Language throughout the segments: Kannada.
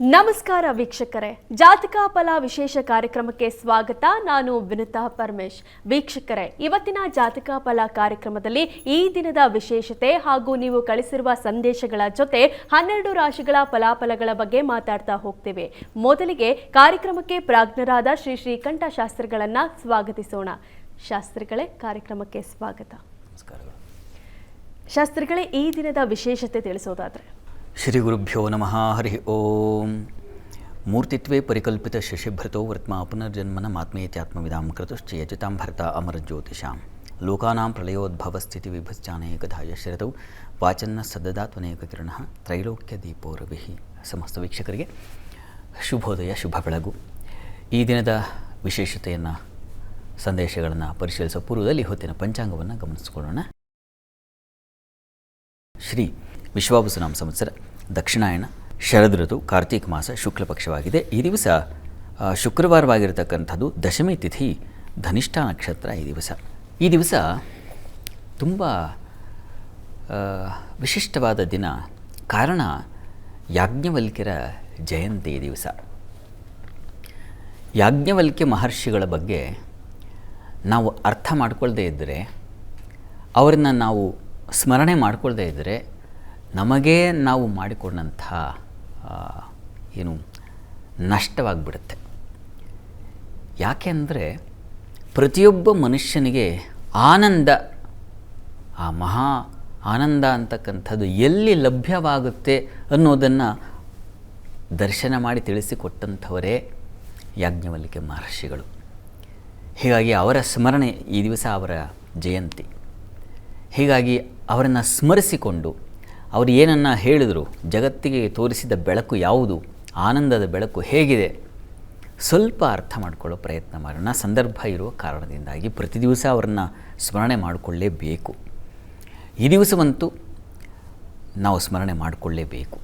ನಮಸ್ಕಾರ ವೀಕ್ಷಕರೇ, ಜಾತಕ ಫಲ ವಿಶೇಷ ಕಾರ್ಯಕ್ರಮಕ್ಕೆ ಸ್ವಾಗತ. ನಾನು ವಿನುತಾ ಪರಮೇಶ್. ವೀಕ್ಷಕರೇ, ಇವತ್ತಿನ ಜಾತಕ ಫಲ ಕಾರ್ಯಕ್ರಮದಲ್ಲಿ ಈ ದಿನದ ವಿಶೇಷತೆ ಹಾಗೂ ನೀವು ಕಳಿಸಿರುವ ಸಂದೇಶಗಳ ಜೊತೆ 12 ರಾಶಿಗಳ ಫಲಾಫಲಗಳ ಬಗ್ಗೆ ಮಾತಾಡ್ತಾ ಹೋಗ್ತೇವೆ. ಮೊದಲಿಗೆ ಕಾರ್ಯಕ್ರಮಕ್ಕೆ ಪ್ರಾಜ್ಞರಾದ ಶ್ರೀ ಶ್ರೀಕಂಠ ಶಾಸ್ತ್ರಿಗಳನ್ನ ಸ್ವಾಗತಿಸೋಣ. ಶಾಸ್ತ್ರಿಗಳೇ, ಕಾರ್ಯಕ್ರಮಕ್ಕೆ ಸ್ವಾಗತ. ಶಾಸ್ತ್ರಿಗಳೇ, ಈ ದಿನದ ವಿಶೇಷತೆ ತಿಳಿಸೋದಾದ್ರೆ? ಶ್ರೀ ಗುರುಭ್ಯೋ ನಮಃ. ಹರಿ ಓಂ. ಮೂರ್ತಿತ್ವೇ ಪರಿಕಲ್ಪಿತ ಶಶಿಭೃತೋ ವರ್ತ್ಮ ಪುನರ್ಜನ್ಮನ ಆತ್ಮೇತ್ಯಾತ್ಮವಿದಾಂ ಕೃತುಶ್ಚಯಚಿತಾಂ ಭರತ ಅಮರಜ್ಯೋತಿಷಾಂ ಲೋಕಾನಾಂ ಪ್ರಳಯೋದ್ಭವ ಸ್ಥಿತಿ ವಿಭಶ್ಚಾನೇಕಧಾಯ ಶರತೌ ವಾಚನ್ನ ಸದದಾತ್ವನೇಕ ಕಿರಣಃ ತ್ರೈಲೋಕ್ಯ ದೀಪೋ ರವಿಃ. ಸಮಸ್ತ ವೀಕ್ಷಕರಿಗೆ ಶುಭೋದಯ, ಶುಭ ಬೆಳಗು. ಈ ದಿನದ ವಿಶೇಷತೆಯನ್ನು, ಸಂದೇಶಗಳನ್ನು ಪರಿಶೀಲಿಸುವ ಪೂರ್ವದಲ್ಲಿ ಹೊತ್ತಿನ ಪಂಚಾಂಗವನ್ನು ಗಮನಿಸಿಕೊಳ್ಳೋಣ. ಶ್ರೀ ವಿಶ್ವಾವಸುನಾಮ ಸಂವತ್ಸರ, ದಕ್ಷಿಣಾಯಣ, ಶರದ್ ಋತು, ಕಾರ್ತೀಕ ಮಾಸ, ಶುಕ್ಲ ಪಕ್ಷವಾಗಿದೆ. ಈ ದಿವಸ ಶುಕ್ರವಾರವಾಗಿರತಕ್ಕಂಥದ್ದು, ದಶಮಿ ತಿಥಿ, ಧನಿಷ್ಠ ನಕ್ಷತ್ರ. ಈ ದಿವಸ ತುಂಬ ವಿಶಿಷ್ಟವಾದ ದಿನ. ಕಾರಣ ಯಾಜ್ಞವಲ್ಕ್ಯರ ಜಯಂತಿ ಈ ದಿವಸ. ಯಾಜ್ಞವಲ್ಕ್ಯ ಮಹರ್ಷಿಗಳ ಬಗ್ಗೆ ನಾವು ಅರ್ಥ ಮಾಡಿಕೊಳ್ಳದೇ ಇದ್ದರೆ, ಅವರನ್ನು ನಾವು ಸ್ಮರಣೆ ಮಾಡಿಕೊಳ್ಳದೇ ಇದ್ದರೆ, ನಮಗೇ ನಾವು ಮಾಡಿಕೊಂಡಂಥ ನಷ್ಟವಾಗಿಬಿಡುತ್ತೆ. ಯಾಕೆಂದರೆ ಪ್ರತಿಯೊಬ್ಬ ಮನುಷ್ಯನಿಗೆ ಆನಂದ, ಆ ಮಹಾ ಆನಂದ ಅಂತಕ್ಕಂಥದ್ದು ಎಲ್ಲಿ ಲಭ್ಯವಾಗುತ್ತೆ ಅನ್ನೋದನ್ನು ದರ್ಶನ ಮಾಡಿ ತಿಳಿಸಿಕೊಟ್ಟಂಥವರೇ ಯಾಜ್ಞವಲ್ಕ್ಯ ಮಹರ್ಷಿಗಳು. ಹೀಗಾಗಿ ಅವರ ಸ್ಮರಣೆ ಈ ದಿವಸ ಅವರ ಜಯಂತಿ. ಹೀಗಾಗಿ ಅವರನ್ನು ಸ್ಮರಿಸಿಕೊಂಡು ಅವರು ಏನನ್ನು ಹೇಳಿದರು, ಜಗತ್ತಿಗೆ ತೋರಿಸಿದ ಬೆಳಕು ಯಾವುದು, ಆನಂದದ ಬೆಳಕು ಹೇಗಿದೆ, ಸ್ವಲ್ಪ ಅರ್ಥ ಮಾಡಿಕೊಳ್ಳೋ ಪ್ರಯತ್ನ ಮಾಡೋಣ. ಸಂದರ್ಭ ಇರುವ ಕಾರಣದಿಂದಾಗಿ ಪ್ರತಿ ದಿವಸ ಅವರನ್ನು ಸ್ಮರಣೆ ಮಾಡಿಕೊಳ್ಳೇಬೇಕು. ಈ ದಿವಸವಂತೂ ನಾವು ಸ್ಮರಣೆ ಮಾಡಿಕೊಳ್ಳೇಬೇಕು.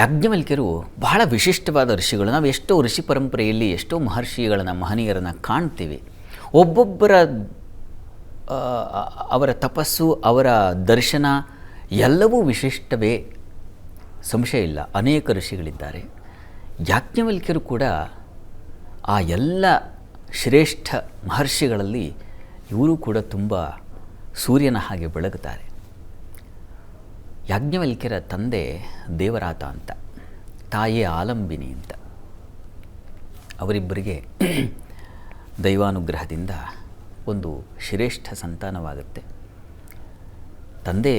ಯಾಜ್ಞವಲ್ಕ್ಯರು ಬಹಳ ವಿಶಿಷ್ಟವಾದ ಋಷಿಗಳು. ನಾವು ಎಷ್ಟೋ ಋಷಿ ಪರಂಪರೆಯಲ್ಲಿ ಎಷ್ಟೋ ಮಹರ್ಷಿಗಳನ್ನು, ಮಹನೀಯರನ್ನು ಕಾಣ್ತೀವಿ. ಒಬ್ಬೊಬ್ಬರ ಅವರ ತಪಸ್ಸು, ಅವರ ದರ್ಶನ ಎಲ್ಲವೂ ವಿಶಿಷ್ಟವೇ, ಸಂಶಯ ಇಲ್ಲ. ಅನೇಕ ಋಷಿಗಳಿದ್ದಾರೆ. ಯಾಜ್ಞವಲ್ಕ್ಯರು ಕೂಡ ಆ ಎಲ್ಲ ಶ್ರೇಷ್ಠ ಮಹರ್ಷಿಗಳಲ್ಲಿ ಇವರು ಕೂಡ ತುಂಬ ಸೂರ್ಯನ ಹಾಗೆ ಬೆಳಗುತ್ತಾರೆ. ಯಾಜ್ಞವಲ್ಕ್ಯರ ತಂದೆ ದೇವರಾತ ಅಂತ, ತಾಯಿ ಆಲಂಬಿನಿ ಅಂತ. ಅವರಿಬ್ಬರಿಗೆ ದೈವಾನುಗ್ರಹದಿಂದ ಒಂದು ಶ್ರೇಷ್ಠ ಸಂತಾನವಾಗುತ್ತೆ. ತಂದೆ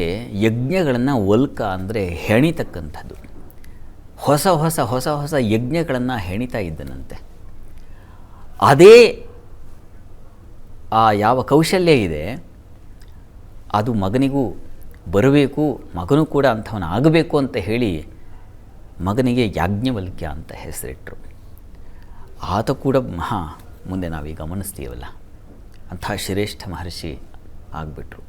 ಯಜ್ಞಗಳನ್ನು ವಲ್ಕ ಅಂದರೆ ಹೆಣಿತಕ್ಕಂಥದ್ದು, ಹೊಸ ಹೊಸ ಹೊಸ ಹೊಸ ಯಜ್ಞಗಳನ್ನು ಹೆಣಿತಾ ಇದ್ದನಂತೆ. ಅದೇ ಆ ಯಾವ ಕೌಶಲ್ಯ ಇದೆ ಅದು ಮಗನಿಗೂ ಬರಬೇಕು, ಮಗನೂ ಕೂಡ ಅಂಥವನು ಆಗಬೇಕು ಅಂತ ಹೇಳಿ ಮಗನಿಗೆ ಯಾಜ್ಞವಲ್ಕ್ಯ ಅಂತ ಹೆಸರಿಟ್ಟರು. ಆತ ಕೂಡ ಮುಂದೆ ನಾವೀಗ ಗಮನಿಸ್ತೀವಲ್ಲ, ಅಂಥ ಶ್ರೇಷ್ಠ ಮಹರ್ಷಿ ಆಗಿಬಿಟ್ರು.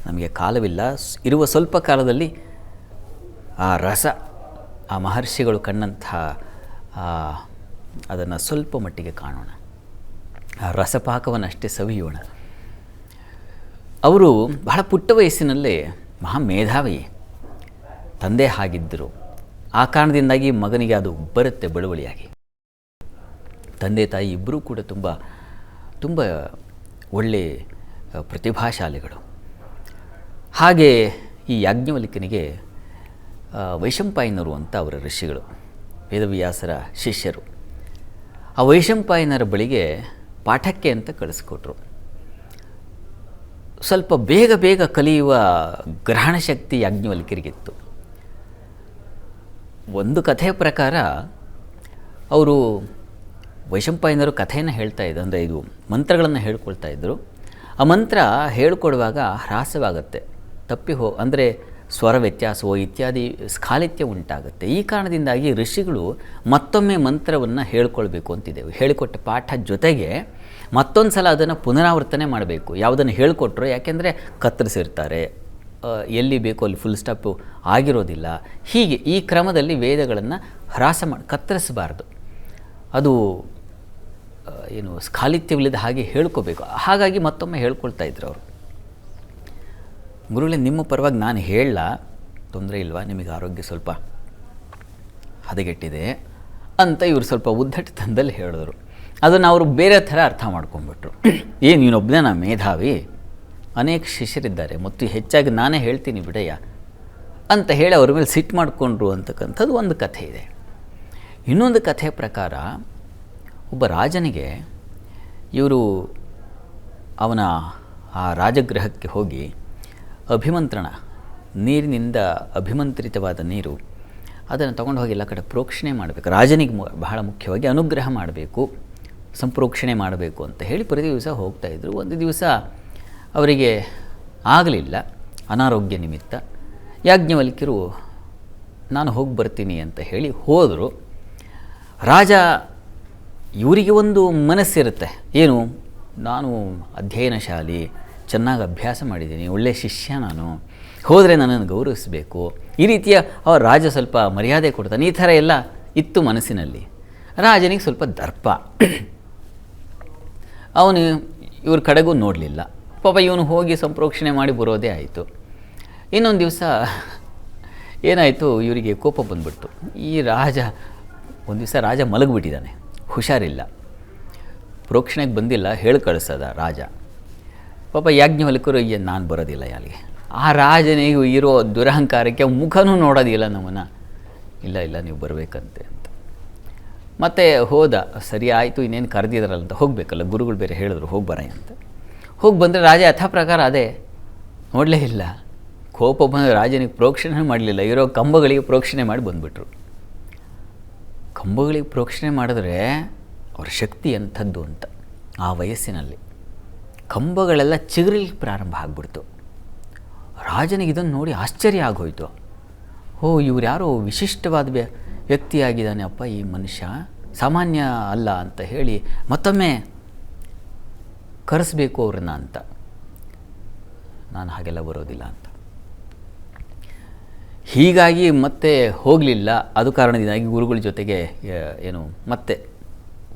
ನಮಗೆ ಕಾಲವಿಲ್ಲ, ಇರುವ ಸ್ವಲ್ಪ ಕಾಲದಲ್ಲಿ ಆ ರಸ, ಆ ಮಹರ್ಷಿಗಳು ಕಂಡಂಥ ಅದನ್ನು ಸ್ವಲ್ಪ ಮಟ್ಟಿಗೆ ಕಾಣೋಣ, ಆ ರಸಪಾಕವನ್ನು ಅಷ್ಟೇ ಸವಿಯೋಣ. ಅವರು ಬಹಳ ಪುಟ್ಟ ವಯಸ್ಸಿನಲ್ಲೇ ಮಹಾಮೇಧಾವಿ, ತಂದೆ ಹಾಗಿದ್ದರು. ಆ ಕಾರಣದಿಂದಾಗಿ ಮಗನಿಗೆ ಅದು ಬರುತ್ತೆ ಬಳುವಳಿಯಾಗಿ. ತಂದೆ ತಾಯಿ ಇಬ್ಬರೂ ಕೂಡ ತುಂಬ ತುಂಬ ಒಳ್ಳೆಯ ಪ್ರತಿಭಾಶಾಲಿಗಳು. ಹಾಗೆ ಈ ಯಾಜ್ಞವಲ್ಕ್ಯನಿಗೆ ವೈಶಂಪಾಯನರು ಅಂತ ಅವರ ಋಷಿಗಳು, ವೇದವ್ಯಾಸರ ಶಿಷ್ಯರು. ಆ ವೈಶಂಪಾಯನರ ಬಳಿಗೆ ಪಾಠಕ್ಕೆ ಅಂತ ಕಳಿಸ್ಕೊಟ್ರು. ಸ್ವಲ್ಪ ಬೇಗ ಬೇಗ ಕಲಿಯುವ ಗ್ರಹಣ ಶಕ್ತಿ ಯಾಜ್ಞವಲ್ಕ್ಯರಿಗಿತ್ತು. ಒಂದು ಕಥೆಯ ಪ್ರಕಾರ ಅವರು ವೈಶಂಪಾಯನರು ಕಥೆಯನ್ನು ಹೇಳ್ತಾ ಇದ್ದರು, ಅಂದರೆ ಇದು ಮಂತ್ರಗಳನ್ನು ಹೇಳ್ಕೊಳ್ತಾ ಇದ್ದರು. ಆ ಮಂತ್ರ ಹೇಳ್ಕೊಡುವಾಗ ಹ್ರಾಸವಾಗುತ್ತೆ, ಅಂದರೆ ಸ್ವರ ವ್ಯತ್ಯಾಸವೋ ಇತ್ಯಾದಿ ಸ್ಖಾಲಿತ್ಯ ಉಂಟಾಗುತ್ತೆ. ಈ ಕಾರಣದಿಂದಾಗಿ ಋಷಿಗಳು ಮತ್ತೊಮ್ಮೆ ಮಂತ್ರವನ್ನು ಹೇಳ್ಕೊಳ್ಬೇಕು ಅಂತಿದ್ದೆವು. ಹೇಳಿಕೊಟ್ಟ ಪಾಠ ಜೊತೆಗೆ ಮತ್ತೊಂದು ಸಲ ಅದನ್ನು ಪುನರಾವರ್ತನೆ ಮಾಡಬೇಕು. ಯಾವುದನ್ನು ಹೇಳಿಕೊಟ್ರು, ಯಾಕೆಂದರೆ ಕತ್ತರಿಸಿರ್ತಾರೆ, ಎಲ್ಲಿ ಬೇಕೋ ಅಲ್ಲಿ ಫುಲ್ ಸ್ಟಾಪು ಆಗಿರೋದಿಲ್ಲ. ಹೀಗೆ ಈ ಕ್ರಮದಲ್ಲಿ ವೇದಗಳನ್ನು ಕತ್ತರಿಸಬಾರ್ದು, ಅದು ಸ್ಖಾಲಿತ್ಯವಿಲ್ಲದ ಹಾಗೆ ಹೇಳ್ಕೋಬೇಕು. ಹಾಗಾಗಿ ಮತ್ತೊಮ್ಮೆ ಹೇಳ್ಕೊಳ್ತಾ ಇದ್ರು ಅವರು. ಗುರುಗಳೇ, ನಿಮ್ಮ ಪರವಾಗಿ ನಾನು ಹೇಳಲ್ಲ, ತೊಂದರೆ ಇಲ್ವಾ? ನಿಮಗೆ ಆರೋಗ್ಯ ಸ್ವಲ್ಪ ಹದಗೆಟ್ಟಿದೆ ಅಂತ ಇವರು ಸ್ವಲ್ಪ ಉದ್ದಟತನದಲ್ಲಿ ಹೇಳಿದ್ರು. ಅದನ್ನು ಅವರು ಬೇರೆ ಥರ ಅರ್ಥ ಮಾಡ್ಕೊಂಡ್ಬಿಟ್ರು. ಏನು ನೀನೊಬ್ಬನೇ ನಾ ಮೇಧಾವಿ, ಅನೇಕ ಶಿಷ್ಯರಿದ್ದಾರೆ ಮತ್ತು ಹೆಚ್ಚಾಗಿ ನಾನೇ ಹೇಳ್ತೀನಿ ಬಿಡಯ್ಯ ಅಂತ ಹೇಳಿ ಅವ್ರ ಮೇಲೆ ಸಿಟ್ಟು ಮಾಡಿಕೊಂಡ್ರು ಅಂತಕ್ಕಂಥದ್ದು ಒಂದು ಕಥೆ ಇದೆ. ಇನ್ನೊಂದು ಕಥೆ ಪ್ರಕಾರ ಒಬ್ಬ ರಾಜನಿಗೆ ಇವರು ಅವನ ಆ ರಾಜಗೃಹಕ್ಕೆ ಹೋಗಿ ಅಭಿಮಂತ್ರಣ, ನೀರಿನಿಂದ ಅಭಿಮಂತ್ರಿತವಾದ ನೀರು, ಅದನ್ನು ತೊಗೊಂಡು ಹೋಗಿ ಎಲ್ಲ ಕಡೆ ಪ್ರೋಕ್ಷಣೆ ಮಾಡಬೇಕು. ರಾಜನಿಗೆ ಬಹಳ ಮುಖ್ಯವಾಗಿ ಅನುಗ್ರಹ ಮಾಡಬೇಕು, ಸಂಪ್ರೋಕ್ಷಣೆ ಮಾಡಬೇಕು ಅಂತ ಹೇಳಿ ಪ್ರತಿ ದಿವಸ ಹೋಗ್ತಾಯಿದ್ರು. ಒಂದು ದಿವಸ ಅವರಿಗೆ ಆಗಲಿಲ್ಲ, ಅನಾರೋಗ್ಯ ನಿಮಿತ್ತ. ಯಾಜ್ಞವಲ್ಕ್ಯರು ನಾನು ಹೋಗಿ ಬರ್ತೀನಿ ಅಂತ ಹೇಳಿ ಹೋದರು. ರಾಜ ಇವರಿಗೆ ಒಂದು ಮನಸ್ಸಿರುತ್ತೆ, ಏನು ನಾನು ಅಧ್ಯಯನಶಾಲಿ, ಚೆನ್ನಾಗಿ ಅಭ್ಯಾಸ ಮಾಡಿದ್ದೀನಿ, ಒಳ್ಳೆಯ ಶಿಷ್ಯ, ನಾನು ಹೋದರೆ ನನ್ನನ್ನು ಗೌರವಿಸಬೇಕು, ಈ ರೀತಿಯ ರಾಜ ಸ್ವಲ್ಪ ಮರ್ಯಾದೆ ಕೊಡ್ತಾನೆ, ಈ ಥರ ಎಲ್ಲ ಇತ್ತು ಮನಸ್ಸಿನಲ್ಲಿ. ರಾಜನಿಗೆ ಸ್ವಲ್ಪ ದರ್ಪ. ಅವನು ಇವ್ರ ಕಡೆಗೂ ನೋಡಲಿಲ್ಲ. ಪಾಪ ಇವನು ಹೋಗಿ ಸಂಪ್ರೋಕ್ಷಣೆ ಮಾಡಿ ಬರೋದೇ ಆಯಿತು. ಇನ್ನೊಂದು ದಿವಸ ಏನಾಯಿತು, ಇವರಿಗೆ ಕೋಪ ಬಂದುಬಿಡ್ತು. ಈ ರಾಜ ಒಂದು ದಿವಸ ರಾಜ ಮಲಗಿಬಿಟ್ಟಿದ್ದಾನೆ, ಹುಷಾರಿಲ್ಲ, ಪ್ರೋಕ್ಷಣೆಗೆ ಬಂದಿಲ್ಲ, ಹೇಳಿ ಕಳಿಸದ ರಾಜ. ಪಾಪ ಯಾಜ್ಞವಲ್ಕ್ಯರು ನಾನು ಬರೋದಿಲ್ಲ ಅಲ್ಲಿಗೆ. ಆ ರಾಜನಿಗೆ ಇರೋ ದುರಹಂಕಾರಕ್ಕೆ ಮುಖನೂ ನೋಡೋದಿಲ್ಲ ನಮ್ಮನ್ನು. ಇಲ್ಲ ಇಲ್ಲ ನೀವು ಬರಬೇಕಂತೆ ಅಂತ ಮತ್ತೆ ಹೋದ. ಸರಿ ಆಯಿತು, ಇನ್ನೇನು ಕರೆದಿದ್ದಾರಲ್ಲ ಅಂತ ಹೋಗಬೇಕಲ್ಲ, ಗುರುಗಳು ಬೇರೆ ಹೇಳಿದ್ರು ಹೋಗಿ ಬರ ಅಂತ. ಹೋಗಿ ಬಂದರೆ ರಾಜ ಯಥಾ ಪ್ರಕಾರ ಅದೇ ನೋಡಲೇ ಇಲ್ಲ. ಕೋಪ ಬಂದ ರಾಜನಿಗೆ ಪ್ರೋಕ್ಷಣೆ ಮಾಡಲಿಲ್ಲ, ಇರೋ ಕಂಬಗಳಿಗೆ ಪ್ರೋಕ್ಷಣೆ ಮಾಡಿ ಬಂದುಬಿಟ್ರು. ಕಂಬಗಳಿಗೆ ಪ್ರೋಕ್ಷಣೆ ಮಾಡಿದ್ರೆ ಅವ್ರ ಶಕ್ತಿ ಎಂಥದ್ದು ಅಂತ ಆ ವಯಸ್ಸಿನಲ್ಲಿ ಕಂಬಗಳೆಲ್ಲ ಚಿಗುರಲಿಕ್ಕೆ ಪ್ರಾರಂಭ ಆಗಿಬಿಡ್ತು. ರಾಜನಿಗೆ ಇದನ್ನು ನೋಡಿ ಆಶ್ಚರ್ಯ ಆಗೋಯ್ತು. ಓ, ಇವ್ರು ಯಾರೋ ವಿಶಿಷ್ಟವಾದ ವ್ಯಕ್ತಿಯಾಗಿದ್ದಾನೆ ಅಪ್ಪ, ಈ ಮನುಷ್ಯ ಸಾಮಾನ್ಯ ಅಲ್ಲ ಅಂತ ಹೇಳಿ ಮತ್ತೊಮ್ಮೆ ಕರೆಸಬೇಕು ಅವ್ರನ್ನ ಅಂತ. ನಾನು ಹಾಗೆಲ್ಲ ಬರೋದಿಲ್ಲ ಅಂತ. ಹೀಗಾಗಿ ಮತ್ತೆ ಹೋಗಲಿಲ್ಲ. ಅದು ಕಾರಣದಿಂದಾಗಿ ಗುರುಗಳ ಜೊತೆಗೆ ಏನು ಮತ್ತೆ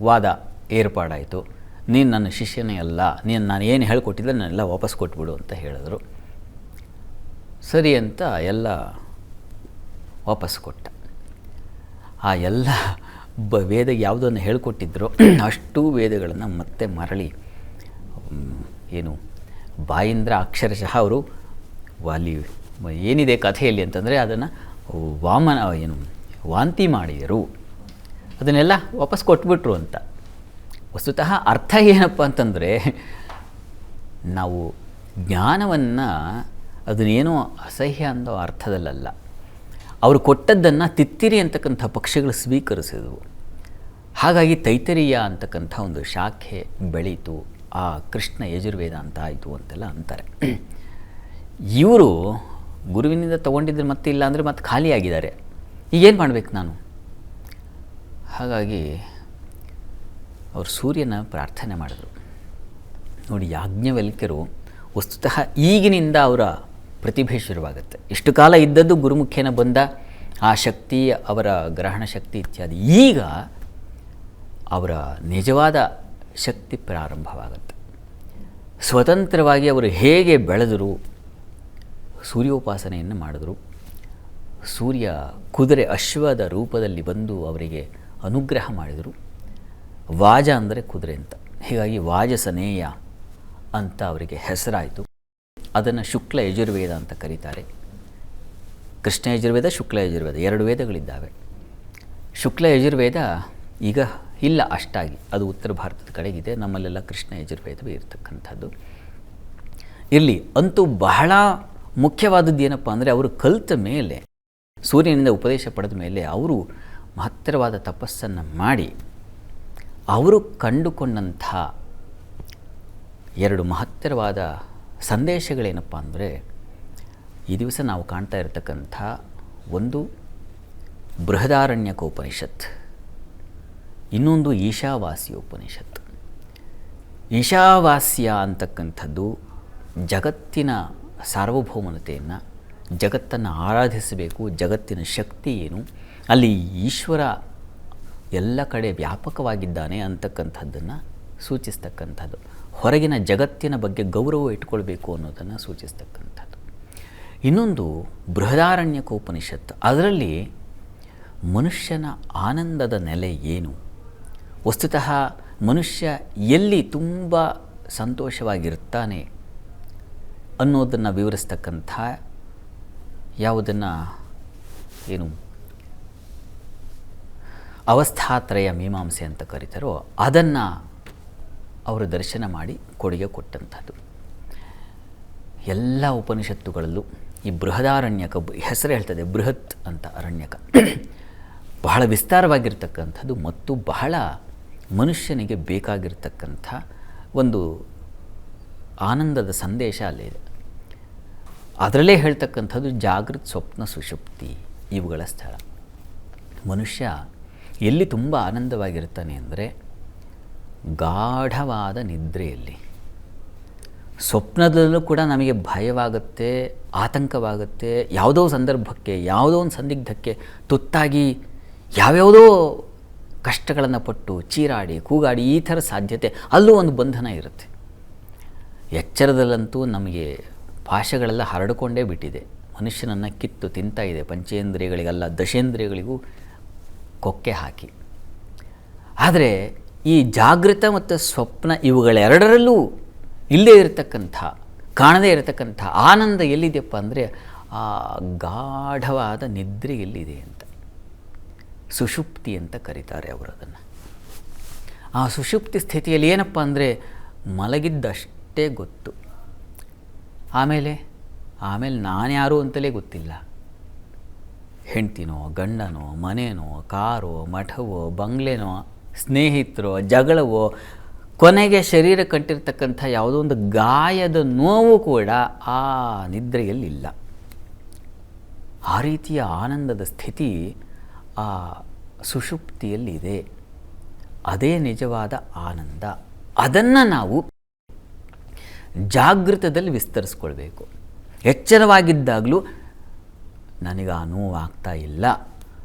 ವಾದ ಏರ್ಪಾಡಾಯಿತು. ನೀನು ನನ್ನ ಶಿಷ್ಯನೇ ಅಲ್ಲ, ನಾನು ಏನು ಹೇಳ್ಕೊಟ್ಟಿದ್ದೆ ನಾನೆಲ್ಲ ವಾಪಸ್ ಕೊಟ್ಬಿಡು ಅಂತ ಹೇಳಿದ್ರು. ಸರಿ ಅಂತ ಎಲ್ಲ ವಾಪಸ್ ಕೊಟ್ಟ. ಆ ಎಲ್ಲ ವೇದ ಯಾವುದನ್ನು ಹೇಳ್ಕೊಟ್ಟಿದ್ರು ಅಷ್ಟೂ ವೇದಗಳನ್ನು ಮತ್ತೆ ಮರಳಿ ಏನು ಬಾಯಿಂದ ಅಕ್ಷರಶಃ ಅವರು ಅಲ್ಲಿ ಏನಿದೆ ಕಥೆಯಲ್ಲಿ ಅಂತಂದರೆ ಅದನ್ನು ವಾಂತಿ ಮಾಡಿದರು, ಅದನ್ನೆಲ್ಲ ವಾಪಸ್ ಕೊಟ್ಬಿಟ್ರು ಅಂತ. ವಸ್ತುತಃ ಅರ್ಥ ಏನಪ್ಪ ಅಂತಂದರೆ, ನಾವು ಜ್ಞಾನವನ್ನು ಅದನ್ನೇನೋ ಅಸಹ್ಯ ಅನ್ನೋ ಅರ್ಥದಲ್ಲಲ್ಲ, ಅವರು ಕೊಟ್ಟದ್ದನ್ನು ತಿತ್ತಿರಿ ಅಂತಕ್ಕಂಥ ಪಕ್ಷಿಗಳು ಸ್ವೀಕರಿಸಿದವು. ಹಾಗಾಗಿ ತೈತರೀಯ ಅಂತಕ್ಕಂಥ ಒಂದು ಶಾಖೆ ಬೆಳೀತು, ಆ ಕೃಷ್ಣ ಯಜುರ್ವೇದ ಅಂತ ಆಯಿತು ಅಂತೆಲ್ಲ ಅಂತಾರೆ. ಇವರು ಗುರುವಿನಿಂದ ತೊಗೊಂಡಿದ್ರೆ ಮತ್ತೆ ಇಲ್ಲ ಅಂದರೆ ಮತ್ತೆ ಖಾಲಿಯಾಗಿದ್ದಾರೆ. ಈಗೇನು ಮಾಡಬೇಕು ನಾನು? ಹಾಗಾಗಿ ಅವರು ಸೂರ್ಯನ ಪ್ರಾರ್ಥನೆ ಮಾಡಿದ್ರು. ನೋಡಿ, ಯಾಜ್ಞವಲ್ಕ್ಯರು ವಸ್ತುತಃ ಈಗಿನಿಂದ ಅವರ ಪ್ರತಿಭೆ ಶುರುವಾಗುತ್ತೆ. ಇಷ್ಟು ಕಾಲ ಇದ್ದದ್ದು ಗುರುಮುಖೇನ ಬಂದ ಆ ಶಕ್ತಿ, ಅವರ ಗ್ರಹಣ ಶಕ್ತಿ ಇತ್ಯಾದಿ. ಈಗ ಅವರ ನಿಜವಾದ ಶಕ್ತಿ ಪ್ರಾರಂಭವಾಗುತ್ತೆ. ಸ್ವತಂತ್ರವಾಗಿ ಅವರು ಹೇಗೆ ಬೆಳೆದರು, ಸೂರ್ಯೋಪಾಸನೆಯನ್ನು ಮಾಡಿದ್ರು. ಸೂರ್ಯ ಕುದುರೆ ಅಶ್ವದ ರೂಪದಲ್ಲಿ ಬಂದು ಅವರಿಗೆ ಅನುಗ್ರಹ ಮಾಡಿದರು. ವಾಜ ಅಂದರೆ ಕುದುರೆ ಅಂತ, ಹೀಗಾಗಿ ವಾಜಸನೇಯ ಅಂತ ಅವರಿಗೆ ಹೆಸರಾಯಿತು. ಅದನ್ನು ಶುಕ್ಲ ಯಜುರ್ವೇದ ಅಂತ ಕರೀತಾರೆ. ಕೃಷ್ಣ ಯಜುರ್ವೇದ, ಶುಕ್ಲ ಯಜುರ್ವೇದ ಎರಡು ವೇದಗಳಿದ್ದಾವೆ. ಶುಕ್ಲ ಯಜುರ್ವೇದ ಈಗ ಇಲ್ಲ ಅಷ್ಟಾಗಿ, ಅದು ಉತ್ತರ ಭಾರತದ ಕಡೆಗಿದೆ. ನಮ್ಮಲ್ಲೆಲ್ಲ ಕೃಷ್ಣ ಯಜುರ್ವೇದವೇ ಇರತಕ್ಕಂಥದ್ದು. ಇರಲಿ, ಅಂತೂ ಬಹಳ ಮುಖ್ಯವಾದದ್ದು ಏನಪ್ಪ ಅಂದರೆ, ಅವರು ಕಲಿತ ಮೇಲೆ, ಸೂರ್ಯನಿಂದ ಉಪದೇಶ ಪಡೆದ ಮೇಲೆ ಅವರು ಮಹತ್ತರವಾದ ತಪಸ್ಸನ್ನು ಮಾಡಿ ಅವರು ಕಂಡುಕೊಂಡಂಥ ಎರಡು ಮಹತ್ತರವಾದ ಸಂದೇಶಗಳೇನಪ್ಪ ಅಂದರೆ, ಈ ದಿವಸ ನಾವು ಕಾಣ್ತಾ ಇರತಕ್ಕಂಥ ಒಂದು ಬೃಹದಾರಣ್ಯಕೋಪನಿಷತ್, ಇನ್ನೊಂದು ಈಶಾವಾಸ್ಯೋಪನಿಷತ್. ಈಶಾವಾಸ್ಯ ಅಂತಕ್ಕಂಥದ್ದು ಜಗತ್ತಿನ ಸಾರ್ವಭೌಮತೆಯನ್ನು, ಜಗತ್ತನ್ನು ಆರಾಧಿಸಬೇಕು, ಜಗತ್ತಿನ ಶಕ್ತಿ ಏನು, ಅಲ್ಲಿ ಈಶ್ವರ ಎಲ್ಲ ಕಡೆ ವ್ಯಾಪಕವಾಗಿದ್ದಾನೆ ಅಂತಕ್ಕಂಥದ್ದನ್ನು ಸೂಚಿಸ್ತಕ್ಕಂಥದ್ದು. ಹೊರಗಿನ ಜಗತ್ತಿನ ಬಗ್ಗೆ ಗೌರವ ಇಟ್ಕೊಳ್ಬೇಕು ಅನ್ನೋದನ್ನು ಸೂಚಿಸ್ತಕ್ಕಂಥದ್ದು. ಇನ್ನೊಂದು ಬೃಹದಾರಣ್ಯಕೋಪನಿಷತ್ತು, ಅದರಲ್ಲಿ ಮನುಷ್ಯನ ಆನಂದದ ನೆಲೆ ಏನು, ವಸ್ತುತಃ ಮನುಷ್ಯ ಎಲ್ಲಿ ತುಂಬ ಸಂತೋಷವಾಗಿರ್ತಾನೆ ಅನ್ನೋದನ್ನು ವಿವರಿಸ್ತಕ್ಕಂಥ ಯಾವುದನ್ನು ಏನು ಅವಸ್ಥಾತ್ರಯ ಮೀಮಾಂಸೆ ಅಂತ ಕರೀತಾರೋ ಅದನ್ನು ಅವರು ದರ್ಶನ ಮಾಡಿ ಕೊಡುಗೆ ಕೊಟ್ಟಂಥದ್ದು. ಎಲ್ಲ ಉಪನಿಷತ್ತುಗಳಲ್ಲೂ ಈ ಬೃಹದಾರಣ್ಯಕ ಹೆಸರು ಹೇಳ್ತದೆ, ಬೃಹತ್ ಅಂತ ಅರಣ್ಯಕ, ಬಹಳ ವಿಸ್ತಾರವಾಗಿರ್ತಕ್ಕಂಥದ್ದು ಮತ್ತು ಬಹಳ ಮನುಷ್ಯನಿಗೆ ಬೇಕಾಗಿರ್ತಕ್ಕಂಥ ಒಂದು ಆನಂದದ ಸಂದೇಶ ಅಲ್ಲಿದೆ. ಅದರಲ್ಲೇ ಹೇಳ್ತಕ್ಕಂಥದ್ದು ಜಾಗೃತ್, ಸ್ವಪ್ನ, ಸುಷುಪ್ತಿ ಇವುಗಳ ಸ್ಥಳ. ಮನುಷ್ಯ ಎಲ್ಲಿ ತುಂಬ ಆನಂದವಾಗಿರ್ತಾನೆ ಅಂದರೆ ಗಾಢವಾದ ನಿದ್ರೆಯಲ್ಲಿ. ಸ್ವಪ್ನದಲ್ಲೂ ಕೂಡ ನಮಗೆ ಭಯವಾಗುತ್ತೆ, ಆತಂಕವಾಗುತ್ತೆ, ಯಾವುದೋ ಸಂದರ್ಭಕ್ಕೆ, ಯಾವುದೋ ಒಂದು ಸಂದಿಗ್ಧಕ್ಕೆ ತುತ್ತಾಗಿ ಯಾವ್ಯಾವುದೋ ಕಷ್ಟಗಳನ್ನು ಪಟ್ಟು ಚೀರಾಡಿ ಕೂಗಾಡಿ ಈ ಥರ ಸಾಧ್ಯತೆ ಅಲ್ಲೂ ಒಂದು ಬಂಧನ ಇರುತ್ತೆ. ಎಚ್ಚರದಲ್ಲಂತೂ ನಮಗೆ ಭಾಷೆಗಳೆಲ್ಲ ಹರಡಿಕೊಂಡೇ ಬಿಟ್ಟಿದೆ. ಮನುಷ್ಯನನ್ನು ಕಿತ್ತು ತಿಂತಾ ಇದೆ, ಪಂಚೇಂದ್ರಿಯಗಳಿಗೆಲ್ಲ ದಶೇಂದ್ರಿಯಗಳಿಗೂ ಕೊಕ್ಕೆ ಹಾಕಿ. ಆದರೆ ಈ ಜಾಗೃತ ಮತ್ತು ಸ್ವಪ್ನ ಇವುಗಳೆರಡರಲ್ಲೂ ಇಲ್ಲದೇ ಇರತಕ್ಕಂಥ, ಕಾಣದೇ ಇರತಕ್ಕಂಥ ಆನಂದ ಎಲ್ಲಿದೆಯಪ್ಪ ಅಂದರೆ ಆ ಗಾಢವಾದ ನಿದ್ರೆ ಎಲ್ಲಿದೆ ಅಂತ ಸುಷುಪ್ತಿ ಅಂತ ಕರೀತಾರೆ ಅವರು ಅದನ್ನು. ಆ ಸುಷುಪ್ತಿ ಸ್ಥಿತಿಯಲ್ಲಿ ಏನಪ್ಪ ಅಂದರೆ ಮಲಗಿದ್ದಷ್ಟೇ ಗೊತ್ತು, ಆಮೇಲೆ ನಾನ್ಯಾರು ಅಂತಲೇ ಗೊತ್ತಿಲ್ಲ. ಹೆಂಡ್ತಿನೋ, ಗಂಡನೋ, ಮನೇನೋ, ಕಾರೋ, ಮಠವೋ, ಬಂಗ್ಲೆನೋ, ಸ್ನೇಹಿತರೋ, ಜಗಳವೋ, ಕೊನೆಗೆ ಶರೀರ ಕಟ್ಟಿರ್ತಕ್ಕಂಥ ಯಾವುದೋ ಒಂದು ಗಾಯದ ನೋವು ಕೂಡ ಆ ನಿದ್ರೆಯಲ್ಲಿಲ್ಲ. ಆ ರೀತಿಯ ಆನಂದದ ಸ್ಥಿತಿ ಆ ಸುಷುಪ್ತಿಯಲ್ಲಿದೆ. ಅದೇ ನಿಜವಾದ ಆನಂದ. ಅದನ್ನು ನಾವು ಜಾಗೃತದಲ್ಲಿ ವಿಸ್ತರಿಸ್ಕೊಳ್ಬೇಕು. ಎಚ್ಚರವಾಗಿದ್ದಾಗಲೂ ನನಗೆ ಆ ನೋವು ಆಗ್ತಾ ಇಲ್ಲ.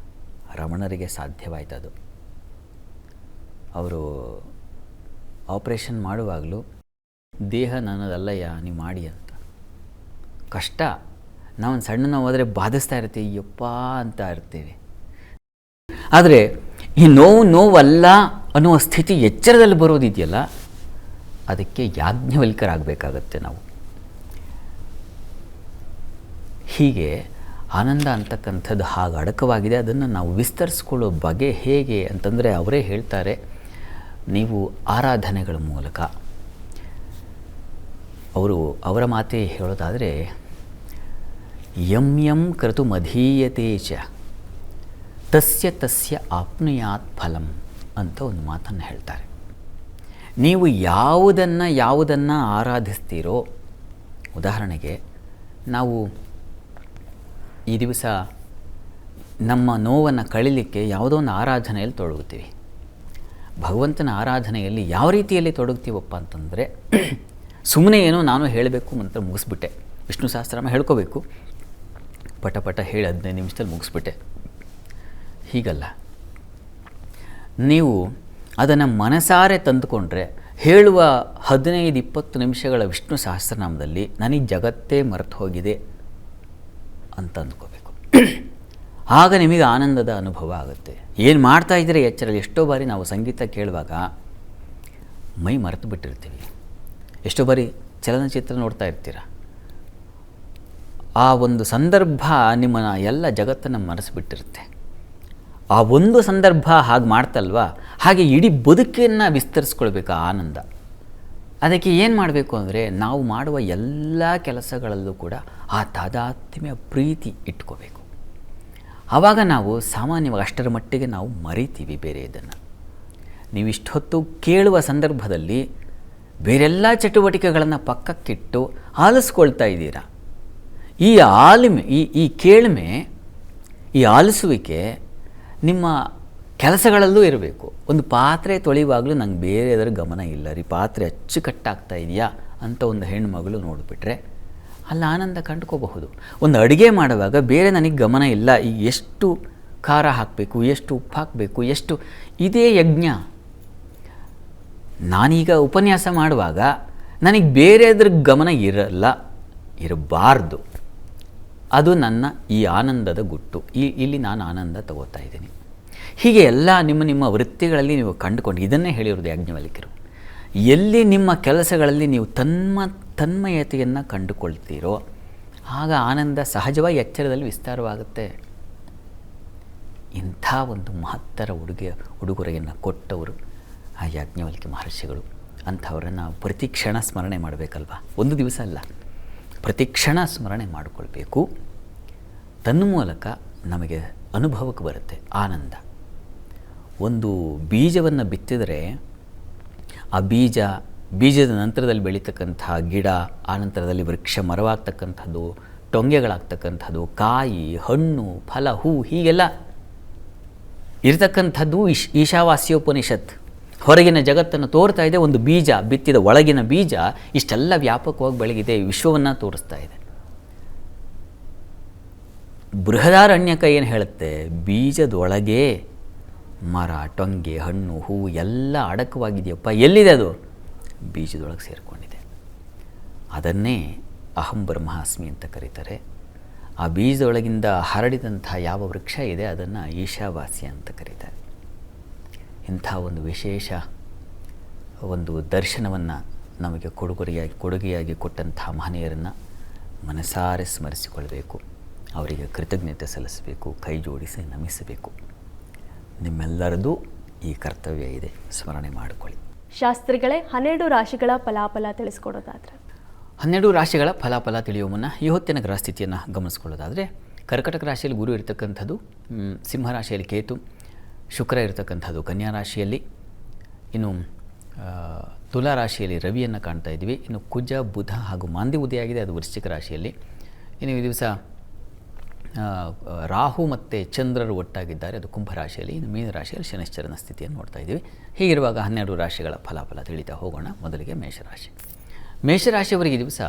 ರಮಣರಿಗೆ ಸಾಧ್ಯವಾಯ್ತದು. ಅವರು ಆಪ್ರೇಷನ್ ಮಾಡುವಾಗಲೂ ದೇಹ ನನ್ನದಲ್ಲಯ್ಯ, ನೀವು ಮಾಡಿ ಅಂತ. ಕಷ್ಟ, ನಾವು ಸಣ್ಣ ನೋವು ಹೋದರೆ ಬಾಧಿಸ್ತಾ ಇರ್ತೀವಿ, ಯಪ್ಪ ಅಂತ ಇರ್ತೀವಿ. ಆದರೆ ಈ ನೋವಲ್ಲ ಅನ್ನುವ ಸ್ಥಿತಿ ಎಚ್ಚರದಲ್ಲಿ ಬರೋದಿದೆಯಲ್ಲ, ಅದಕ್ಕೆ ಯಾಜ್ಞವಲ್ಕರಾಗಬೇಕಾಗತ್ತೆ ನಾವು. ಹೀಗೆ ಆನಂದ ಅಂತಕ್ಕಂಥದ್ದು ಹಾಗೆ ಅಡಕವಾಗಿದೆ. ಅದನ್ನು ನಾವು ವಿಸ್ತರಿಸ್ಕೊಳ್ಳೋ ಬಗೆ ಹೇಗೆ ಅಂತಂದರೆ ಅವರೇ ಹೇಳ್ತಾರೆ, ನೀವು ಆರಾಧನೆಗಳ ಮೂಲಕ. ಅವರ ಮಾತೇ ಹೇಳೋದಾದರೆ ಯಂ ಕರ್ತು ಮಧೀಯತೆ ಚ ತಸ್ಯ ಆಪ್ನುಯಾತ್ ಫಲಂ ಅಂತ ಒಂದು ಮಾತನ್ನು ಹೇಳ್ತಾರೆ. ನೀವು ಯಾವುದನ್ನು ಆರಾಧಿಸ್ತೀರೋ, ಉದಾಹರಣೆಗೆ ನಾವು ಈ ದಿವಸ ನಮ್ಮ ನೋವನ್ನು ಕಳೀಲಿಕ್ಕೆ ಯಾವುದೋ ಒಂದು ಆರಾಧನೆಯಲ್ಲಿ ತೊಡಗುತ್ತೀವಿ. ಭಗವಂತನ ಆರಾಧನೆಯಲ್ಲಿ ಯಾವ ರೀತಿಯಲ್ಲಿ ತೊಡಗ್ತೀವಪ್ಪ ಅಂತಂದರೆ, ಸುಮ್ಮನೆ ಏನೋ ನಾನು ಹೇಳಬೇಕು ಮಂತ್ರ ಮುಗಿಸ್ಬಿಟ್ಟೆ, ವಿಷ್ಣು ಸಹಸ್ರನಾಮ ಹೇಳ್ಕೋಬೇಕು, ಪಟ ಹೇಳಿ 15 ನಿಮಿಷದಲ್ಲಿ ಮುಗಿಸ್ಬಿಟ್ಟೆ, ಹೀಗಲ್ಲ. ನೀವು ಅದನ್ನು ಮನಸಾರೆ ತಂದುಕೊಂಡ್ರೆ ಹೇಳುವ 15-20 ನಿಮಿಷಗಳ ವಿಷ್ಣು ಸಹಸ್ರನಾಮದಲ್ಲಿ ನನಗೆ ಜಗತ್ತೇ ಮರೆತು ಹೋಗಿದೆ ಅಂತ ಅಂದ್ಕೋಬೇಕು. ಆಗ ನಿಮಗೆ ಆನಂದದ ಅನುಭವ ಆಗುತ್ತೆ. ಏನು ಮಾಡ್ತಾ ಇದ್ದರೆ ಎಚ್ಚರಲ್ಲಿ. ಎಷ್ಟೋ ಬಾರಿ ನಾವು ಸಂಗೀತ ಕೇಳುವಾಗ ಮೈ ಮರೆತು ಬಿಟ್ಟಿರ್ತೀವಿ. ಎಷ್ಟೋ ಬಾರಿ ಚಲನಚಿತ್ರ ನೋಡ್ತಾ ಇರ್ತೀರ, ಆ ಒಂದು ಸಂದರ್ಭ ನಿಮ್ಮನ್ನು ಎಲ್ಲ ಜಗತ್ತನ್ನು ಮರೆಸಿಬಿಟ್ಟಿರುತ್ತೆ. ಆ ಒಂದು ಸಂದರ್ಭ ಹಾಗೆ ಮಾಡ್ತಲ್ವ, ಹಾಗೆ ಇಡೀ ಬದುಕನ್ನು ವಿಸ್ತರಿಸ್ಕೊಳ್ಬೇಕು ಆ ಆನಂದ. ಅದಕ್ಕೆ ಏನು ಮಾಡಬೇಕು ಅಂದರೆ, ನಾವು ಮಾಡುವ ಎಲ್ಲ ಕೆಲಸಗಳಲ್ಲೂ ಕೂಡ ಆ ತಾದಾತ್ಮ್ಯ ಪ್ರೀತಿ ಇಟ್ಕೋಬೇಕು. ಆವಾಗ ನಾವು ಸಾಮಾನ್ಯವಾಗಿ ಅಷ್ಟರ ಮಟ್ಟಿಗೆ ನಾವು ಮರಿತೀವಿ ಬೇರೆ ಇದನ್ನು. ನೀವು ಇಷ್ಟೊತ್ತು ಕೇಳುವ ಸಂದರ್ಭದಲ್ಲಿ ಬೇರೆಲ್ಲ ಚಟುವಟಿಕೆಗಳನ್ನು ಪಕ್ಕಕ್ಕಿಟ್ಟು ಆಲಿಸ್ಕೊಳ್ತಾ ಇದ್ದೀರಾ. ಈ ಆಲಿಮೆ, ಈ ಕೇಳ್ಮೆ, ಈ ಆಲಿಸುವಿಕೆ ನಿಮ್ಮ ಕೆಲಸಗಳಲ್ಲೂ ಇರಬೇಕು. ಒಂದು ಪಾತ್ರೆ ತೊಳೆಯುವಾಗಲೂ ನಂಗೆ ಬೇರೆ ಅದರ ಗಮನ ಇಲ್ಲ ರೀ, ಪಾತ್ರೆ ಅಚ್ಚುಕಟ್ಟಾಗ್ತಾ ಇದೆಯಾ ಅಂತ ಒಂದು ಹೆಣ್ಣುಮಗಳು ನೋಡಿಬಿಟ್ರೆ ಅಲ್ಲಿ ಆನಂದ ಕಂಡುಕೋಬಹುದು. ಒಂದು ಅಡುಗೆ ಮಾಡುವಾಗ ಬೇರೆ ನನಗೆ ಗಮನ ಇಲ್ಲ, ಈಗ ಎಷ್ಟು ಖಾರ ಹಾಕಬೇಕು, ಎಷ್ಟು ಉಪ್ಪು ಹಾಕಬೇಕು, ಎಷ್ಟು, ಇದೇ ಯಜ್ಞ. ನಾನೀಗ ಉಪನ್ಯಾಸ ಮಾಡುವಾಗ ನನಗೆ ಬೇರೆ ಅದ್ರ ಗಮನ ಇರಬಾರ್ದು. ಅದು ನನ್ನ ಈ ಆನಂದದ ಗುಟ್ಟು. ಇಲ್ಲಿ ನಾನು ಆನಂದ ತಗೋತಾ ಇದ್ದೀನಿ. ಹೀಗೆ ಎಲ್ಲ ನಿಮ್ಮ ವೃತ್ತಿಗಳಲ್ಲಿ ನೀವು ಕಂಡುಕೊಂಡು ಇದನ್ನೇ ಹೇಳಿರೋದು ಯಾಜ್ಞವಲ್ಕ್ಯರು. ಎಲ್ಲಿ ನಿಮ್ಮ ಕೆಲಸಗಳಲ್ಲಿ ನೀವು ತನ್ಮಯತೆಯನ್ನು ಕಂಡುಕೊಳ್ತೀರೋ ಆಗ ಆನಂದ ಸಹಜವಾಗಿ ಎಚ್ಚರದಲ್ಲಿ ವಿಸ್ತಾರವಾಗುತ್ತೆ. ಇಂಥ ಒಂದು ಮಹತ್ತರ ಉಡುಗೊರೆಯನ್ನು ಕೊಟ್ಟವರು ಆ ಯಾಜ್ಞವಲ್ಕ್ಯ ಮಹರ್ಷಿಗಳು. ಅಂಥವರನ್ನು ಪ್ರತಿ ಕ್ಷಣ ಸ್ಮರಣೆ ಮಾಡಬೇಕಲ್ವ, ಒಂದು ದಿವಸ ಅಲ್ಲ, ಪ್ರತಿ ಕ್ಷಣ ಸ್ಮರಣೆ ಮಾಡಿಕೊಳ್ಬೇಕು. ತನ್ಮೂಲಕ ನಮಗೆ ಅನುಭವಕ್ಕೆ ಬರುತ್ತೆ ಆನಂದ. ಒಂದು ಬೀಜವನ್ನು ಬಿತ್ತಿದರೆ ಆ ಬೀಜದ ನಂತರದಲ್ಲಿ ಬೆಳೀತಕ್ಕಂಥ ಗಿಡ, ಆನಂತರದಲ್ಲಿ ವೃಕ್ಷ ಮರವಾಗ್ತಕ್ಕಂಥದ್ದು, ಟೊಂಗೆಗಳಾಗ್ತಕ್ಕಂಥದ್ದು, ಕಾಯಿ, ಹಣ್ಣು, ಫಲ, ಹೂ, ಹೀಗೆಲ್ಲ ಇರತಕ್ಕಂಥದ್ದು ಈಶಾವಾಸ್ಯೋಪನಿಷತ್ ಹೊರಗಿನ ಜಗತ್ತನ್ನು ತೋರ್ತಾ ಇದೆ. ಒಂದು ಬೀಜ ಬಿತ್ತಿದ ಒಳಗಿನ ಬೀಜ ಇಷ್ಟೆಲ್ಲ ವ್ಯಾಪಕವಾಗಿ ಬೆಳಗಿದೆ, ವಿಶ್ವವನ್ನು ತೋರಿಸ್ತಾ ಇದೆ. ಬೃಹದಾರಣ್ಯಕ ಏನು ಹೇಳುತ್ತೆ, ಬೀಜದೊಳಗೆ ಮರ, ಟೊಂಗೆ, ಹಣ್ಣು, ಹೂವು ಎಲ್ಲ ಅಡಕವಾಗಿದೆಯಪ್ಪ. ಎಲ್ಲಿದೆ ಅದು? ಬೀಜದೊಳಗೆ ಸೇರಿಕೊಂಡಿದೆ. ಅದನ್ನೇ ಅಹಂ ಬ್ರಹ್ಮಾಸ್ಮಿ ಅಂತ ಕರೀತಾರೆ. ಆ ಬೀಜದೊಳಗಿಂದ ಹರಡಿದಂಥ ಯಾವ ವೃಕ್ಷ ಇದೆ ಅದನ್ನು ಈಶಾವಾಸ್ಯ ಅಂತ ಕರೀತಾರೆ. ಇಂಥ ಒಂದು ವಿಶೇಷ ಒಂದು ದರ್ಶನವನ್ನು ನಮಗೆ ಕೊಡುಗೆಯಾಗಿ ಕೊಟ್ಟಂಥ ಮಹನೀಯರನ್ನು ಮನಸಾರೆ ಸ್ಮರಿಸಿಕೊಳ್ಬೇಕು, ಅವರಿಗೆ ಕೃತಜ್ಞತೆ ಸಲ್ಲಿಸಬೇಕು, ಕೈ ಜೋಡಿಸಿ ನಮಿಸಬೇಕು. ನಿಮ್ಮೆಲ್ಲರದು ಈ ಕರ್ತವ್ಯ ಇದೆ, ಸ್ಮರಣೆ ಮಾಡಿಕೊಳ್ಳಿ. ಶಾಸ್ತ್ರಿಗಳೇ, 12 ರಾಶಿಗಳ ಫಲಾಫಲ ತಿಳಿಸ್ಕೊಡೋದಾದ್ರೆ? 12 ರಾಶಿಗಳ ಫಲಾಫಲ ತಿಳಿಯುವ ಮುನ್ನ ಈ ಹೊತ್ತಿನ ಗ್ರಹ ಸ್ಥಿತಿಯನ್ನು ಗಮನಿಸ್ಕೊಳ್ಳೋದಾದರೆ, ಕರ್ಕಟಕ ರಾಶಿಯಲ್ಲಿ ಗುರು ಇರತಕ್ಕಂಥದ್ದು, ಸಿಂಹರಾಶಿಯಲ್ಲಿ ಕೇತು, ಶುಕ್ರ ಇರತಕ್ಕಂಥದ್ದು ಕನ್ಯಾ ರಾಶಿಯಲ್ಲಿ, ಇನ್ನು ತುಲಾ ರಾಶಿಯಲ್ಲಿ ರವಿಯನ್ನು ಕಾಣ್ತಾ ಇದ್ದೀವಿ. ಇನ್ನು ಕುಜ, ಬುಧ ಹಾಗೂ ಮಾಂದಿ ಉದಯಾಗಿದೆ, ಅದು ವೃಶ್ಚಿಕ ರಾಶಿಯಲ್ಲಿ. ಇನ್ನು ಈ ದಿವಸ ರಾಹು ಮತ್ತು ಚಂದ್ರರು ಒಟ್ಟಾಗಿದ್ದಾರೆ, ಅದು ಕುಂಭರಾಶಿಯಲ್ಲಿ. ಇನ್ನು ಮೀನರಾಶಿಯಲ್ಲಿ ಶನಿಶ್ಚರನ ಸ್ಥಿತಿಯನ್ನು ನೋಡ್ತಾ ಇದ್ದೀವಿ. ಹೀಗಿರುವಾಗ 12 ರಾಶಿಗಳ ಫಲಾಫಲ ತಿಳಿತಾ ಹೋಗೋಣ. ಮೊದಲಿಗೆ ಮೇಷರಾಶಿ. ಮೇಷರಾಶಿಯವರಿಗೆ ದಿವಸ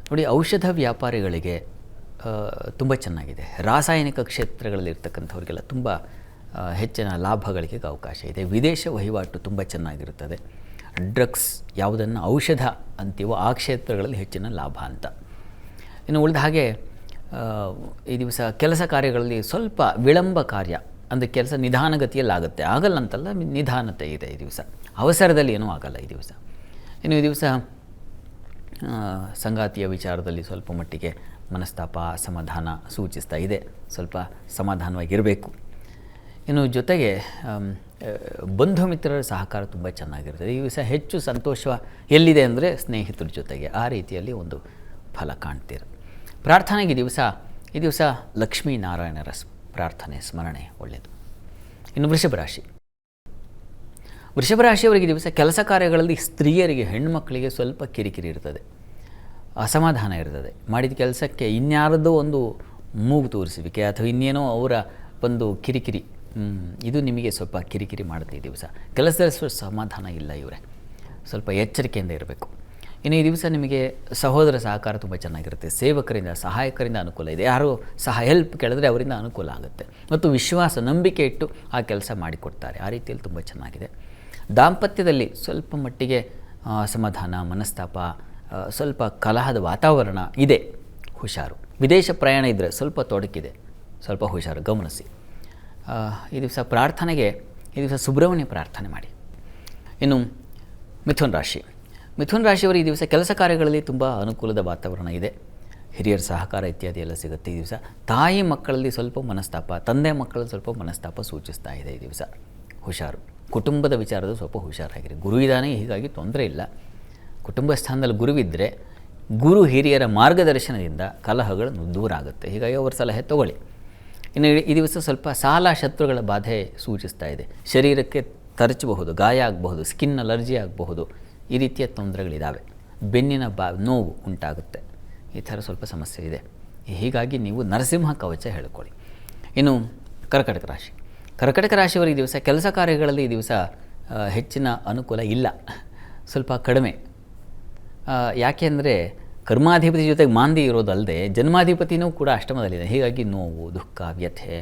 ನೋಡಿ, ಔಷಧ ವ್ಯಾಪಾರಿಗಳಿಗೆ ತುಂಬ ಚೆನ್ನಾಗಿದೆ. ರಾಸಾಯನಿಕ ಕ್ಷೇತ್ರಗಳಲ್ಲಿ ಇರ್ತಕ್ಕಂಥವ್ರಿಗೆಲ್ಲ ತುಂಬ ಹೆಚ್ಚಿನ ಲಾಭಗಳಿಗೆ ಅವಕಾಶ ಇದೆ. ವಿದೇಶ ವಹಿವಾಟು ತುಂಬ ಚೆನ್ನಾಗಿರುತ್ತದೆ. ಡ್ರಗ್ಸ್ ಯಾವುದನ್ನು ಔಷಧ ಅಂತೀವೋ ಆ ಕ್ಷೇತ್ರಗಳಲ್ಲಿ ಹೆಚ್ಚಿನ ಲಾಭ ಅಂತ. ಇನ್ನು ಉಳಿದ ಹಾಗೆ ಈ ದಿವಸ ಕೆಲಸ ಕಾರ್ಯಗಳಲ್ಲಿ ಸ್ವಲ್ಪ ವಿಳಂಬ ಕಾರ್ಯ, ಅಂದರೆ ಕೆಲಸ ನಿಧಾನಗತಿಯಲ್ಲಾಗುತ್ತೆ. ಆಗಲ್ಲ ಅಂತಲ್ಲ, ನಿಧಾನತೆ ಇದೆ ಈ ದಿವಸ. ಅವಸರದಲ್ಲಿ ಏನೂ ಆಗಲ್ಲ ಈ ದಿವಸ. ಇನ್ನು ಈ ದಿವಸ ಸಂಗಾತಿಯ ವಿಚಾರದಲ್ಲಿ ಸ್ವಲ್ಪ ಮಟ್ಟಿಗೆ ಮನಸ್ತಾಪ, ಅಸಮಾಧಾನ ಸೂಚಿಸ್ತಾ ಇದೆ. ಸ್ವಲ್ಪ ಸಮಾಧಾನವಾಗಿರಬೇಕು. ಇನ್ನು ಜೊತೆಗೆ ಬಂಧು ಮಿತ್ರರ ಸಹಕಾರ ತುಂಬ ಚೆನ್ನಾಗಿರ್ತದೆ ಈ ದಿವಸ. ಹೆಚ್ಚು ಸಂತೋಷ ಎಲ್ಲಿದೆ ಅಂದರೆ ಸ್ನೇಹಿತರ ಜೊತೆಗೆ, ಆ ರೀತಿಯಲ್ಲಿ ಒಂದು ಫಲ ಕಾಣ್ತೀರ. ಪ್ರಾರ್ಥನೆಗೆ ಈ ದಿವಸ ಲಕ್ಷ್ಮೀನಾರಾಯಣರ ಪ್ರಾರ್ಥನೆ ಸ್ಮರಣೆ ಒಳ್ಳೆಯದು. ಇನ್ನು ವೃಷಭ ರಾಶಿಯವರಿಗೆ ದಿವಸ ಕೆಲಸ ಕಾರ್ಯಗಳಲ್ಲಿ ಸ್ತ್ರೀಯರಿಗೆ, ಹೆಣ್ಣುಮಕ್ಕಳಿಗೆ ಸ್ವಲ್ಪ ಕಿರಿಕಿರಿ ಇರ್ತದೆ, ಅಸಮಾಧಾನ ಇರ್ತದೆ. ಮಾಡಿದ ಕೆಲಸಕ್ಕೆ ಇನ್ಯಾರದೋ ಒಂದು ಮೂಗು ತೋರಿಸುವಿಕೆ ಅಥವಾ ಇನ್ನೇನೋ ಅವರ ಒಂದು ಕಿರಿಕಿರಿ, ಇದು ನಿಮಗೆ ಸ್ವಲ್ಪ ಕಿರಿಕಿರಿ ಮಾಡುತ್ತೆ ಈ ದಿವಸ. ಕೆಲಸದಲ್ಲಿ ಸಮಾಧಾನ ಇಲ್ಲ ಇವರೇ, ಸ್ವಲ್ಪ ಎಚ್ಚರಿಕೆಯಿಂದ ಇರಬೇಕು. ಇನ್ನು ಈ ದಿವಸ ನಿಮಗೆ ಸಹೋದರ ಸಹಕಾರ ತುಂಬ ಚೆನ್ನಾಗಿರುತ್ತೆ. ಸೇವಕರಿಂದ, ಸಹಾಯಕರಿಂದ ಅನುಕೂಲ ಇದೆ. ಯಾರು ಹೆಲ್ಪ್ ಕೇಳಿದ್ರೆ ಅವರಿಂದ ಅನುಕೂಲ ಆಗುತ್ತೆ. ಮತ್ತು ವಿಶ್ವಾಸ, ನಂಬಿಕೆ ಇಟ್ಟು ಆ ಕೆಲಸ ಮಾಡಿಕೊಡ್ತಾರೆ. ಆ ರೀತಿಯಲ್ಲಿ ತುಂಬ ಚೆನ್ನಾಗಿದೆ. ದಾಂಪತ್ಯದಲ್ಲಿ ಸ್ವಲ್ಪ ಮಟ್ಟಿಗೆ ಅಸಮಾಧಾನ, ಮನಸ್ತಾಪ, ಸ್ವಲ್ಪ ಕಲಹದ ವಾತಾವರಣ ಇದೆ, ಹುಷಾರು. ವಿದೇಶ ಪ್ರಯಾಣ ಇದ್ದರೆ ಸ್ವಲ್ಪ ತೊಡಕಿದೆ, ಸ್ವಲ್ಪ ಹುಷಾರು, ಗಮನಿಸಿ. ಈ ದಿವಸ ಪ್ರಾರ್ಥನೆಗೆ ಈ ದಿವಸ ಸುಬ್ರಹ್ಮಣ್ಯ ಪ್ರಾರ್ಥನೆ ಮಾಡಿ. ಇನ್ನು ಮಿಥುನ ರಾಶಿಯವರು ಈ ದಿವಸ ಕೆಲಸ ಕಾರ್ಯಗಳಲ್ಲಿ ತುಂಬ ಅನುಕೂಲದ ವಾತಾವರಣ ಇದೆ. ಹಿರಿಯರ ಸಹಕಾರ ಇತ್ಯಾದಿ ಎಲ್ಲ ಸಿಗುತ್ತೆ ಈ ದಿವಸ. ತಾಯಿ ಮಕ್ಕಳಲ್ಲಿ ಸ್ವಲ್ಪ ಮನಸ್ತಾಪ, ತಂದೆ ಮಕ್ಕಳಲ್ಲಿ ಸ್ವಲ್ಪ ಮನಸ್ತಾಪ ಸೂಚಿಸ್ತಾ ಇದೆ ಈ ದಿವಸ, ಹುಷಾರು. ಕುಟುಂಬದ ವಿಚಾರದ ಸ್ವಲ್ಪ ಹುಷಾರಾಗಿರಿ. ಗುರು ಇದ್ದಾನೆ, ಹೀಗಾಗಿ ತೊಂದರೆ ಇಲ್ಲ. ಕುಟುಂಬ ಸ್ಥಾನದಲ್ಲಿ ಗುರುವಿದ್ದರೆ ಗುರು ಹಿರಿಯರ ಮಾರ್ಗದರ್ಶನದಿಂದ ಕಲಹಗಳು ದೂರ ಆಗುತ್ತೆ. ಹೀಗಾಗಿ ಅವರ ಸಲಹೆ ತಗೊಳ್ಳಿ. ಇನ್ನು ಈ ದಿವಸ ಸ್ವಲ್ಪ ಸಾಲ, ಶತ್ರುಗಳ ಬಾಧೆ ಸೂಚಿಸ್ತಾ ಇದೆ. ಶರೀರಕ್ಕೆ ತರಚಬಹುದು, ಗಾಯ ಆಗಬಹುದು, ಸ್ಕಿನ್ ಅಲರ್ಜಿ ಆಗಬಹುದು, ಈ ರೀತಿಯ ತೊಂದರೆಗಳಿದ್ದಾವೆ. ಬೆನ್ನಿನ ನೋವು ಉಂಟಾಗುತ್ತೆ. ಈ ಥರ ಸ್ವಲ್ಪ ಸಮಸ್ಯೆ ಇದೆ. ಹೀಗಾಗಿ ನೀವು ನರಸಿಂಹ ಕವಚ ಹೇಳ್ಕೊಳ್ಳಿ. ಇನ್ನು ಕರ್ಕಟಕ ರಾಶಿಯವರು ಈ ದಿವಸ ಕೆಲಸ ಕಾರ್ಯಗಳಲ್ಲಿ ಈ ದಿವಸ ಹೆಚ್ಚಿನ ಅನುಕೂಲ ಇಲ್ಲ, ಸ್ವಲ್ಪ ಕಡಿಮೆ. ಯಾಕೆ ಅಂದರೆ ಕರ್ಮಾಧಿಪತಿ ಜೊತೆಗೆ ಮಾಂದಿ ಇರೋದಲ್ಲದೆ ಜನ್ಮಾಧಿಪತಿನೂ ಕೂಡ ಅಷ್ಟಮದಲ್ಲಿದೆ. ಹೀಗಾಗಿ ನೋವು, ದುಃಖ, ವ್ಯಥೆ,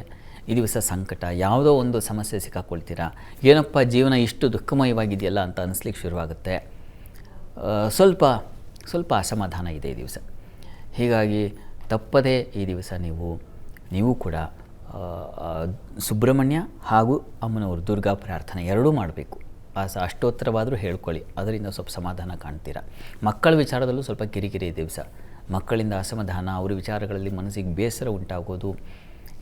ಈ ದಿವಸ ಸಂಕಟ, ಯಾವುದೋ ಒಂದು ಸಮಸ್ಯೆ ಸಿಕ್ಕಾಕೊಳ್ತೀರಾ. ಏನಪ್ಪ ಜೀವನ ಇಷ್ಟು ದುಃಖಮಯವಾಗಿದೆಯಲ್ಲ ಅಂತ ಅನಿಸ್ಲಿಕ್ಕೆ ಶುರುವಾಗುತ್ತೆ. ಸ್ವಲ್ಪ ಅಸಮಾಧಾನ ಇದೆ ಈ ದಿವಸ. ಹೀಗಾಗಿ ತಪ್ಪದೇ ಈ ದಿವಸ ನೀವು ಕೂಡ ಸುಬ್ರಹ್ಮಣ್ಯ ಹಾಗೂ ಅಮ್ಮನವರು ದುರ್ಗಾ ಪ್ರಾರ್ಥನೆ ಎರಡೂ ಮಾಡಬೇಕು. ಅಷ್ಟೋತ್ತರವಾದರೂ ಹೇಳ್ಕೊಳ್ಳಿ, ಅದರಿಂದ ಸ್ವಲ್ಪ ಸಮಾಧಾನ ಕಾಣ್ತೀರಾ. ಮಕ್ಕಳ ವಿಚಾರದಲ್ಲೂ ಸ್ವಲ್ಪ ಕಿರಿಕಿರಿ ದಿವಸ, ಮಕ್ಕಳಿಂದ ಅಸಮಾಧಾನ, ಅವರ ವಿಚಾರಗಳಲ್ಲಿ ಮನಸ್ಸಿಗೆ ಬೇಸರ ಉಂಟಾಗೋದು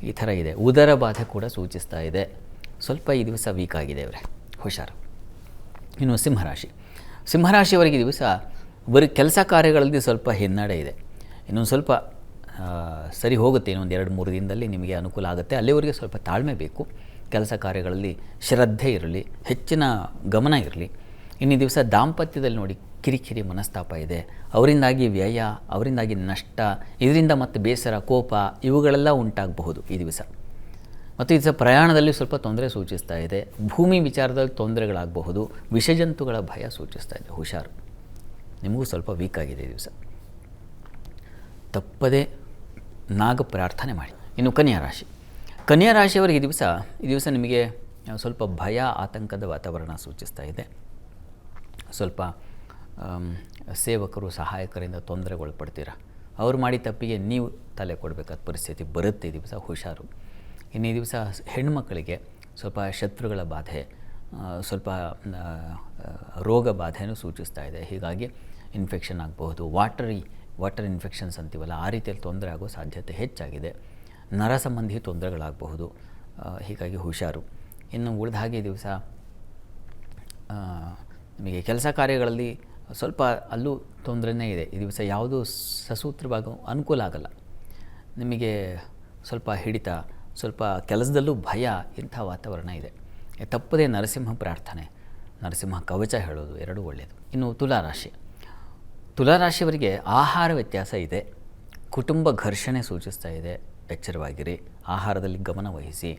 ಈ ಥರ ಇದೆ. ಉದರ ಬಾಧೆ ಕೂಡ ಸೂಚಿಸ್ತಾ ಇದೆ. ಸ್ವಲ್ಪ ಈ ದಿವಸ ವೀಕ್ ಆಗಿದೆ ಅವರೇ, ಹುಷಾರು. ಇನ್ನು ಸಿಂಹರಾಶಿಯವರಿಗೆ ಈ ದಿವಸ ಬರೀ ಕೆಲಸ ಕಾರ್ಯಗಳಲ್ಲಿ ಸ್ವಲ್ಪ ಹಿನ್ನಡೆ ಇದೆ. ಇನ್ನೊಂದು ಸ್ವಲ್ಪ ಸರಿ ಹೋಗುತ್ತೆ, ಇನ್ನೊಂದು 2-3 ದಿನದಲ್ಲಿ ನಿಮಗೆ ಅನುಕೂಲ ಆಗುತ್ತೆ. ಅಲ್ಲಿವರೆಗೆ ಸ್ವಲ್ಪ ತಾಳ್ಮೆ ಬೇಕು. ಕೆಲಸ ಕಾರ್ಯಗಳಲ್ಲಿ ಶ್ರದ್ಧೆ ಇರಲಿ, ಹೆಚ್ಚಿನ ಗಮನ ಇರಲಿ. ಇನ್ನು ಈ ದಿವಸ ದಾಂಪತ್ಯದಲ್ಲಿ ನೋಡಿ ಕಿರಿಕಿರಿ ಮನಸ್ತಾಪ ಇದೆ, ಅವರಿಂದಾಗಿ ವ್ಯಯ, ಅವರಿಂದಾಗಿ ನಷ್ಟ, ಇದರಿಂದ ಮತ್ತೆ ಬೇಸರ, ಕೋಪ ಇವುಗಳೆಲ್ಲ ಉಂಟಾಗಬಹುದು ಈ ದಿವಸ. ಮತ್ತು ಈ ದಿವಸ ಪ್ರಯಾಣದಲ್ಲಿ ಸ್ವಲ್ಪ ತೊಂದರೆ ಸೂಚಿಸ್ತಾ ಇದೆ. ಭೂಮಿ ವಿಚಾರದಲ್ಲಿ ತೊಂದರೆಗಳಾಗಬಹುದು, ವಿಷಜಂತುಗಳ ಭಯ ಸೂಚಿಸ್ತಾ ಇದೆ, ಹುಷಾರು. ನಿಮಗೂ ಸ್ವಲ್ಪ ವೀಕ್ ಆಗಿದೆ ಈ ದಿವಸ. ತಪ್ಪದೇ ನಾಗ ಪ್ರಾರ್ಥನೆ ಮಾಡಿ. ಇನ್ನು ಕನ್ಯಾ ರಾಶಿಯವರಿಗೆ ಈ ದಿವಸ ನಿಮಗೆ ಸ್ವಲ್ಪ ಭಯ, ಆತಂಕದ ವಾತಾವರಣ ಸೂಚಿಸ್ತಾ ಇದೆ. ಸ್ವಲ್ಪ ಸೇವಕರು, ಸಹಾಯಕರಿಂದ ತೊಂದರೆಗೊಳಪಡ್ತೀರ. ಅವ್ರು ಮಾಡಿ ತಪ್ಪಿಗೆ ನೀವು ತಲೆ ಕೊಡಬೇಕಾದ ಪರಿಸ್ಥಿತಿ ಬರುತ್ತೆ ಈ ದಿವಸ, ಹುಷಾರು. ಇನ್ನು ಈ ದಿವಸ ಹೆಣ್ಣುಮಕ್ಕಳಿಗೆ ಸ್ವಲ್ಪ ಶತ್ರುಗಳ ಬಾಧೆ, ಸ್ವಲ್ಪ ರೋಗ ಬಾಧೆಯನ್ನು ಸೂಚಿಸ್ತಾ ಇದೆ. ಹೀಗಾಗಿ ಇನ್ಫೆಕ್ಷನ್ ಆಗಬಹುದು, ವಾಟರ್ ಇನ್ಫೆಕ್ಷನ್ಸ್ ಅಂತೀವಲ್ಲ, ಆ ರೀತಿಯಲ್ಲಿ ತೊಂದರೆ ಆಗೋ ಸಾಧ್ಯತೆ ಹೆಚ್ಚಾಗಿದೆ. ನರ ಸಂಬಂಧಿ ತೊಂದರೆಗಳಾಗಬಹುದು, ಹೀಗಾಗಿ ಹುಷಾರು. ಇನ್ನು ಉಳಿದ ಹಾಗೆ ಈ ದಿವಸ ನಿಮಗೆ ಕೆಲಸ ಕಾರ್ಯಗಳಲ್ಲಿ ಸ್ವಲ್ಪ ಅಲ್ಲೂ ತೊಂದರೆನೇ ಇದೆ ಈ ದಿವಸ. ಯಾವುದೂ ಸಸೂತ್ರವಾಗಿ ಅನುಕೂಲ ಆಗಲ್ಲ ನಿಮಗೆ. ಸ್ವಲ್ಪ ಹಿಡಿತ, ಸ್ವಲ್ಪ ಕೆಲಸದಲ್ಲೂ ಭಯ, ಇಂಥ ವಾತಾವರಣ ಇದೆ. ತಪ್ಪದೇ ನರಸಿಂಹ ಪ್ರಾರ್ಥನೆ, ನರಸಿಂಹ ಕವಚ ಹೇಳೋದು ಎರಡೂ ಒಳ್ಳೆಯದು. ಇನ್ನು ತುಲಾರಾಶಿಯವರಿಗೆ ಆಹಾರ ವ್ಯತ್ಯಾಸ ಇದೆ, ಕುಟುಂಬ ಘರ್ಷಣೆ ಸೂಚಿಸ್ತಾ ಇದೆ. ಎಚ್ಚರವಾಗಿರಿ, ಆಹಾರದಲ್ಲಿ ಗಮನ ವಹಿಸಿ.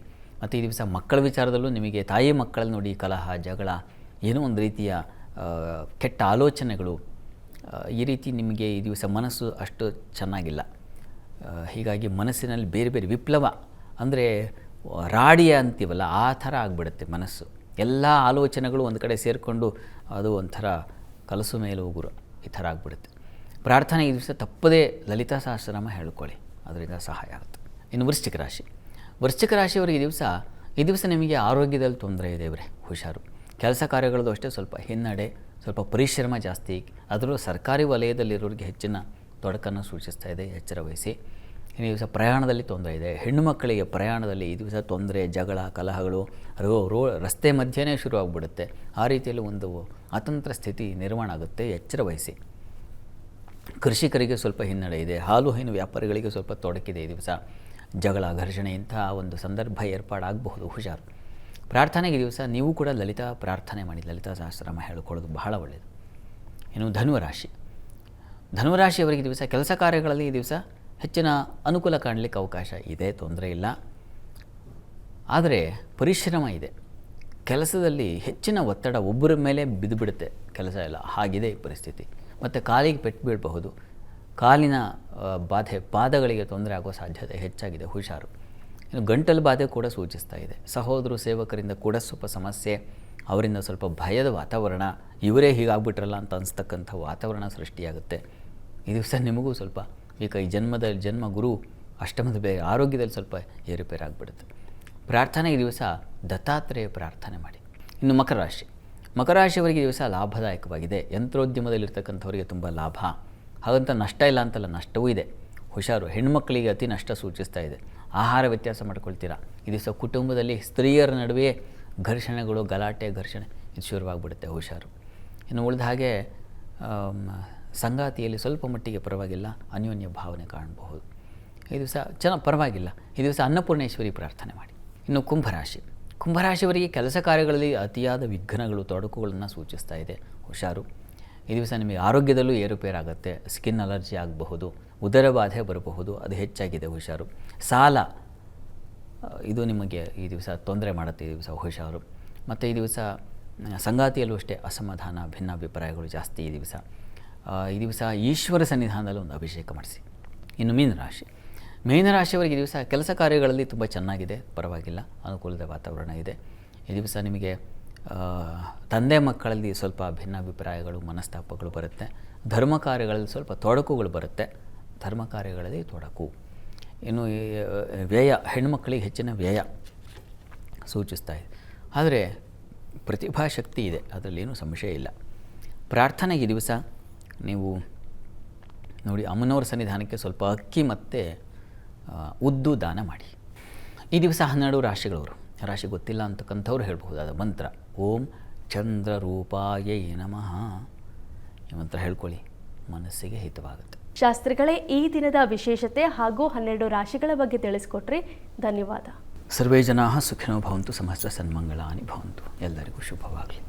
ಮತ್ತು ಈ ದಿವಸ ಮಕ್ಕಳ ವಿಚಾರದಲ್ಲೂ ನಿಮಗೆ ತಾಯಿ ಮಕ್ಕಳಲ್ಲಿ ನೋಡಿ ಕಲಹ, ಜಗಳ, ಏನೋ ಒಂದು ರೀತಿಯ ಕೆಟ್ಟ ಆಲೋಚನೆಗಳು, ಈ ರೀತಿ ನಿಮಗೆ ಈ ದಿವಸ ಮನಸ್ಸು ಅಷ್ಟು ಚೆನ್ನಾಗಿಲ್ಲ. ಹೀಗಾಗಿ ಮನಸ್ಸಿನಲ್ಲಿ ಬೇರೆ ಬೇರೆ ವಿಪ್ಲವ, ಅಂದರೆ ರಾಡಿಯ ಅಂತೀವಲ್ಲ, ಆ ಥರ ಆಗಿಬಿಡುತ್ತೆ ಮನಸ್ಸು. ಎಲ್ಲ ಆಲೋಚನೆಗಳು ಒಂದು ಕಡೆ ಸೇರಿಕೊಂಡು ಅದು ಒಂಥರ ಕಲಸು ಮೇಲೆ ಉಗುರು ಈ ಥರ ಆಗಿಬಿಡುತ್ತೆ. ಪ್ರಾರ್ಥನೆ ಈ ದಿವಸ ತಪ್ಪದೇ ಲಲಿತಾ ಸಹಸ್ರನಾಮ ಹೇಳ್ಕೊಳ್ಳಿ, ಅದರಿಂದ ಸಹಾಯ ಆಗುತ್ತೆ. ಇನ್ನು ವೃಶ್ಚಿಕ ರಾಶಿಯವರಿಗೆ ಈ ದಿವಸ ನಿಮಗೆ ಆರೋಗ್ಯದಲ್ಲಿ ತೊಂದರೆ ಇದೆ ಇವರೇ, ಹುಷಾರು. ಕೆಲಸ ಕಾರ್ಯಗಳದ್ದು ಅಷ್ಟೇ ಸ್ವಲ್ಪ ಹಿನ್ನಡೆ, ಸ್ವಲ್ಪ ಪರಿಶ್ರಮ ಜಾಸ್ತಿ. ಅದರಲ್ಲೂ ಸರ್ಕಾರಿ ವಲಯದಲ್ಲಿರೋರಿಗೆ ಹೆಚ್ಚಿನ ತೊಡಕನ್ನು ಸೂಚಿಸ್ತಾ ಇದೆ, ಎಚ್ಚರ ವಹಿಸಿ. ಈ ದಿವಸ ಪ್ರಯಾಣದಲ್ಲಿ ತೊಂದರೆ ಇದೆ. ಹೆಣ್ಣು ಮಕ್ಕಳಿಗೆ ಪ್ರಯಾಣದಲ್ಲಿ ಈ ದಿವಸ ತೊಂದರೆ, ಜಗಳ, ಕಲಹಗಳು, ರಸ್ತೆ ಮಧ್ಯೆನೇ ಶುರುವಾಗ್ಬಿಡುತ್ತೆ. ಆ ರೀತಿಯಲ್ಲಿ ಒಂದು ಅತಂತ್ರ ಸ್ಥಿತಿ ನಿರ್ಮಾಣ ಆಗುತ್ತೆ, ಎಚ್ಚರ ವಹಿಸಿ. ಕೃಷಿಕರಿಗೆ ಸ್ವಲ್ಪ ಹಿನ್ನಡೆ ಇದೆ. ಹಾಲು ಹೈನು ವ್ಯಾಪಾರಿಗಳಿಗೆ ಸ್ವಲ್ಪ ತೊಡಕಿದೆ ಈ ದಿವಸ. ಜಗಳ, ಘರ್ಷಣೆ ಇಂತಹ ಒಂದು ಸಂದರ್ಭ ಏರ್ಪಾಡಾಗಬಹುದು, ಹುಷಾರು. ಪ್ರಾರ್ಥನೆಗೆ ಈ ದಿವಸ ನೀವು ಕೂಡ ಲಲಿತಾ ಪ್ರಾರ್ಥನೆ ಮಾಡಿ, ಲಲಿತಾ ಸಹಸ್ರನಾಮ ಹೇಳಿಕೊಳ್ಳೋದು ಬಹಳ ಒಳ್ಳೆಯದು. ಇನ್ನು ಧನುರಾಶಿಯವರಿಗೆ ಈ ದಿವಸ ಕೆಲಸ ಕಾರ್ಯಗಳಲ್ಲಿ ಈ ದಿವಸ ಹೆಚ್ಚಿನ ಅನುಕೂಲ ಕಾಣಲಿಕ್ಕೆ ಅವಕಾಶ ಇದೆ, ತೊಂದರೆ ಇಲ್ಲ. ಆದರೆ ಪರಿಶ್ರಮ ಇದೆ. ಕೆಲಸದಲ್ಲಿ ಹೆಚ್ಚಿನ ಒತ್ತಡ, ಒಬ್ಬರ ಮೇಲೆ ಬಿದ್ದುಬಿಡುತ್ತೆ ಕೆಲಸ ಎಲ್ಲ, ಹಾಗಿದೆ ಈ ಪರಿಸ್ಥಿತಿ. ಮತ್ತು ಕಾಲಿಗೆ ಪೆಟ್ಟು ಬೀಳಬಹುದು, ಕಾಲಿನ ಬಾಧೆ, ಪಾದಗಳಿಗೆ ತೊಂದರೆ ಆಗೋ ಸಾಧ್ಯತೆ ಹೆಚ್ಚಾಗಿದೆ, ಹುಷಾರು. ಇನ್ನು ಗಂಟಲು ಬಾಧೆ ಕೂಡ ಸೂಚಿಸ್ತಾ ಇದೆ. ಸಹೋದರ ಸೇವಕರಿಂದ ಕೂಡ ಸ್ವಲ್ಪ ಸಮಸ್ಯೆ, ಅವರಿಂದ ಸ್ವಲ್ಪ ಭಯದ ವಾತಾವರಣ, ಇವರೇ ಹೀಗಾಗ್ಬಿಟ್ರಲ್ಲ ಅಂತ ಅನಿಸ್ತಕ್ಕಂಥ ವಾತಾವರಣ ಸೃಷ್ಟಿಯಾಗುತ್ತೆ ಈ ದಿವಸ. ನಿಮಗೂ ಸ್ವಲ್ಪ ಈಗ ಈ ಜನ್ಮ ಗುರು ಅಷ್ಟಮದ ಆರೋಗ್ಯದಲ್ಲಿ ಸ್ವಲ್ಪ ಏರುಪೇರಾಗ್ಬಿಡುತ್ತೆ. ಪ್ರಾರ್ಥನೆ ಈ ದಿವಸ ದತ್ತಾತ್ರೇಯ ಪ್ರಾರ್ಥನೆ ಮಾಡಿ. ಇನ್ನು ಮಕರ ರಾಶಿಯವರಿಗೆ ಈ ದಿವಸ ಲಾಭದಾಯಕವಾಗಿದೆ. ಯಂತ್ರೋದ್ಯಮದಲ್ಲಿರ್ತಕ್ಕಂಥವರಿಗೆ ತುಂಬ ಲಾಭ, ಹಾಗಂತ ನಷ್ಟ ಇಲ್ಲ ಅಂತಲ್ಲ, ನಷ್ಟವೂ ಇದೆ, ಹುಷಾರು. ಹೆಣ್ಣುಮಕ್ಕಳಿಗೆ ಅತಿ ನಷ್ಟ ಸೂಚಿಸ್ತಾ ಇದೆ. ಆಹಾರ ವ್ಯತ್ಯಾಸ ಮಾಡ್ಕೊಳ್ತೀರಾ ಈ ದಿವಸ. ಕುಟುಂಬದಲ್ಲಿ ಸ್ತ್ರೀಯರ ನಡುವೆ ಘರ್ಷಣೆಗಳು, ಗಲಾಟೆ, ಘರ್ಷಣೆ ಇದು ಶುರುವಾಗ್ಬಿಡುತ್ತೆ, ಹುಷಾರು. ಇನ್ನು ಉಳಿದ ಹಾಗೆ ಸಂಗಾತಿಯಲ್ಲಿ ಸ್ವಲ್ಪ ಮಟ್ಟಿಗೆ ಪರವಾಗಿಲ್ಲ, ಅನ್ಯೋನ್ಯ ಭಾವನೆ ಕಾಣಬಹುದು ಈ ದಿವಸ, ಪರವಾಗಿಲ್ಲ. ಈ ದಿವಸ ಅನ್ನಪೂರ್ಣೇಶ್ವರಿ ಪ್ರಾರ್ಥನೆ ಮಾಡಿ. ಇನ್ನು ಕುಂಭರಾಶಿಯವರಿಗೆ ಕೆಲಸ ಕಾರ್ಯಗಳಲ್ಲಿ ಅತಿಯಾದ ವಿಘ್ನಗಳು, ತೊಡಕುಗಳನ್ನು ಸೂಚಿಸ್ತಾ ಇದೆ, ಹುಷಾರು. ಈ ದಿವಸ ನಿಮಗೆ ಆರೋಗ್ಯದಲ್ಲೂ ಏರುಪೇರಾಗುತ್ತೆ. ಸ್ಕಿನ್ ಅಲರ್ಜಿ ಆಗಬಹುದು, ಉದರ ಬಾಧೆ ಬರಬಹುದು, ಅದು ಹೆಚ್ಚಾಗಿದೆ, ಹುಷಾರು. ಸಾಲ ಇದು ನಿಮಗೆ ಈ ದಿವಸ ತೊಂದರೆ ಮಾಡುತ್ತೆ ಈ ದಿವಸ, ಹುಷಾರು. ಮತ್ತು ಈ ದಿವಸ ಸಂಗಾತಿಯಲ್ಲೂ ಅಷ್ಟೇ ಅಸಮಾಧಾನ, ಭಿನ್ನಾಭಿಪ್ರಾಯಗಳು ಜಾಸ್ತಿ ಈ ದಿವಸ ಈಶ್ವರ ಸನ್ನಿಧಾನದಲ್ಲಿ ಒಂದು ಅಭಿಷೇಕ ಮಾಡಿಸಿ. ಇನ್ನು ಮೀನರಾಶಿಯವರಿಗೆ ಈ ದಿವಸ ಕೆಲಸ ಕಾರ್ಯಗಳಲ್ಲಿ ತುಂಬ ಚೆನ್ನಾಗಿದೆ, ಪರವಾಗಿಲ್ಲ, ಅನುಕೂಲದ ವಾತಾವರಣ ಇದೆ ಈ ದಿವಸ. ನಿಮಗೆ ತಂದೆ ಮಕ್ಕಳಲ್ಲಿ ಸ್ವಲ್ಪ ಭಿನ್ನಾಭಿಪ್ರಾಯಗಳು, ಮನಸ್ತಾಪಗಳು ಬರುತ್ತೆ. ಧರ್ಮ ಕಾರ್ಯಗಳಲ್ಲಿ ಸ್ವಲ್ಪ ತೊಡಕುಗಳು ಬರುತ್ತೆ, ಧರ್ಮ ಕಾರ್ಯಗಳಲ್ಲಿ ತೊಡಕು. ಇನ್ನು ವ್ಯಯ, ಹೆಣ್ಣುಮಕ್ಕಳಿಗೆ ಹೆಚ್ಚಿನ ವ್ಯಯ ಸೂಚಿಸ್ತಾ ಇದೆ. ಆದರೆ ಪ್ರತಿಭಾಶಕ್ತಿ ಇದೆ, ಅದರಲ್ಲೇನೂ ಸಂಶಯ ಇಲ್ಲ. ಪ್ರಾರ್ಥನೆಗೆ ಈ ದಿವಸ ನೀವು ನೋಡಿ, ಅಮ್ಮನವರ ಸನ್ನಿಧಾನಕ್ಕೆ ಸ್ವಲ್ಪ ಅಕ್ಕಿ ಮತ್ತು ಉದ್ದು ದಾನ ಮಾಡಿ. ಈ ದಿವಸ 12 ರಾಶಿಗಳವರು, ರಾಶಿ ಗೊತ್ತಿಲ್ಲ ಅಂತಕ್ಕಂಥವ್ರು ಹೇಳ್ಬಹುದಾದ ಮಂತ್ರ ಓಂ ಚಂದ್ರ ರೂಪಾಯೈ ನಮಃ. ಈ ಮಂತ್ರ ಹೇಳ್ಕೊಳ್ಳಿ, ಮನಸ್ಸಿಗೆ ಹಿತವಾಗುತ್ತೆ. ಶಾಸ್ತ್ರಿಗಳೇ, ಈ ದಿನದ ವಿಶೇಷತೆ ಹಾಗೂ 12 ರಾಶಿಗಳ ಬಗ್ಗೆ ತಿಳಿಸ್ಕೊಟ್ರಿ. ಧನ್ಯವಾದ. ಸರ್ವೇ ಜನಾಃ ಸುಖಿನೋ ಭವಂತು, ಸಮಸ್ತ ಸನ್ಮಂಗಳಾನಿ ಭವಂತು. ಎಲ್ಲರಿಗೂ ಶುಭವಾಗಲಿ.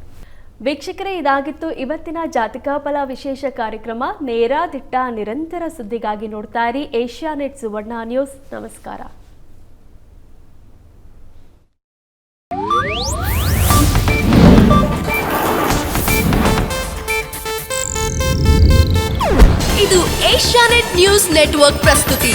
ವೀಕ್ಷಕರೇ, ಇದಾಗಿತ್ತು ಇವತ್ತಿನ ಜಾತಕ ಫಲ ವಿಶೇಷ ಕಾರ್ಯಕ್ರಮ. ನೇರ ದಿಟ್ಟ ನಿರಂತರ ಸುದ್ದಿಗಾಗಿ ನೋಡ್ತಾ ಇರಿ ಏಷ್ಯಾನೆಟ್ ಸುವರ್ಣ ನ್ಯೂಸ್. ನಮಸ್ಕಾರ. ಇದು ಏಷ್ಯಾನೆಟ್ ನ್ಯೂಸ್ ನೆಟ್ವರ್ಕ್ ಪ್ರಸ್ತುತಿ.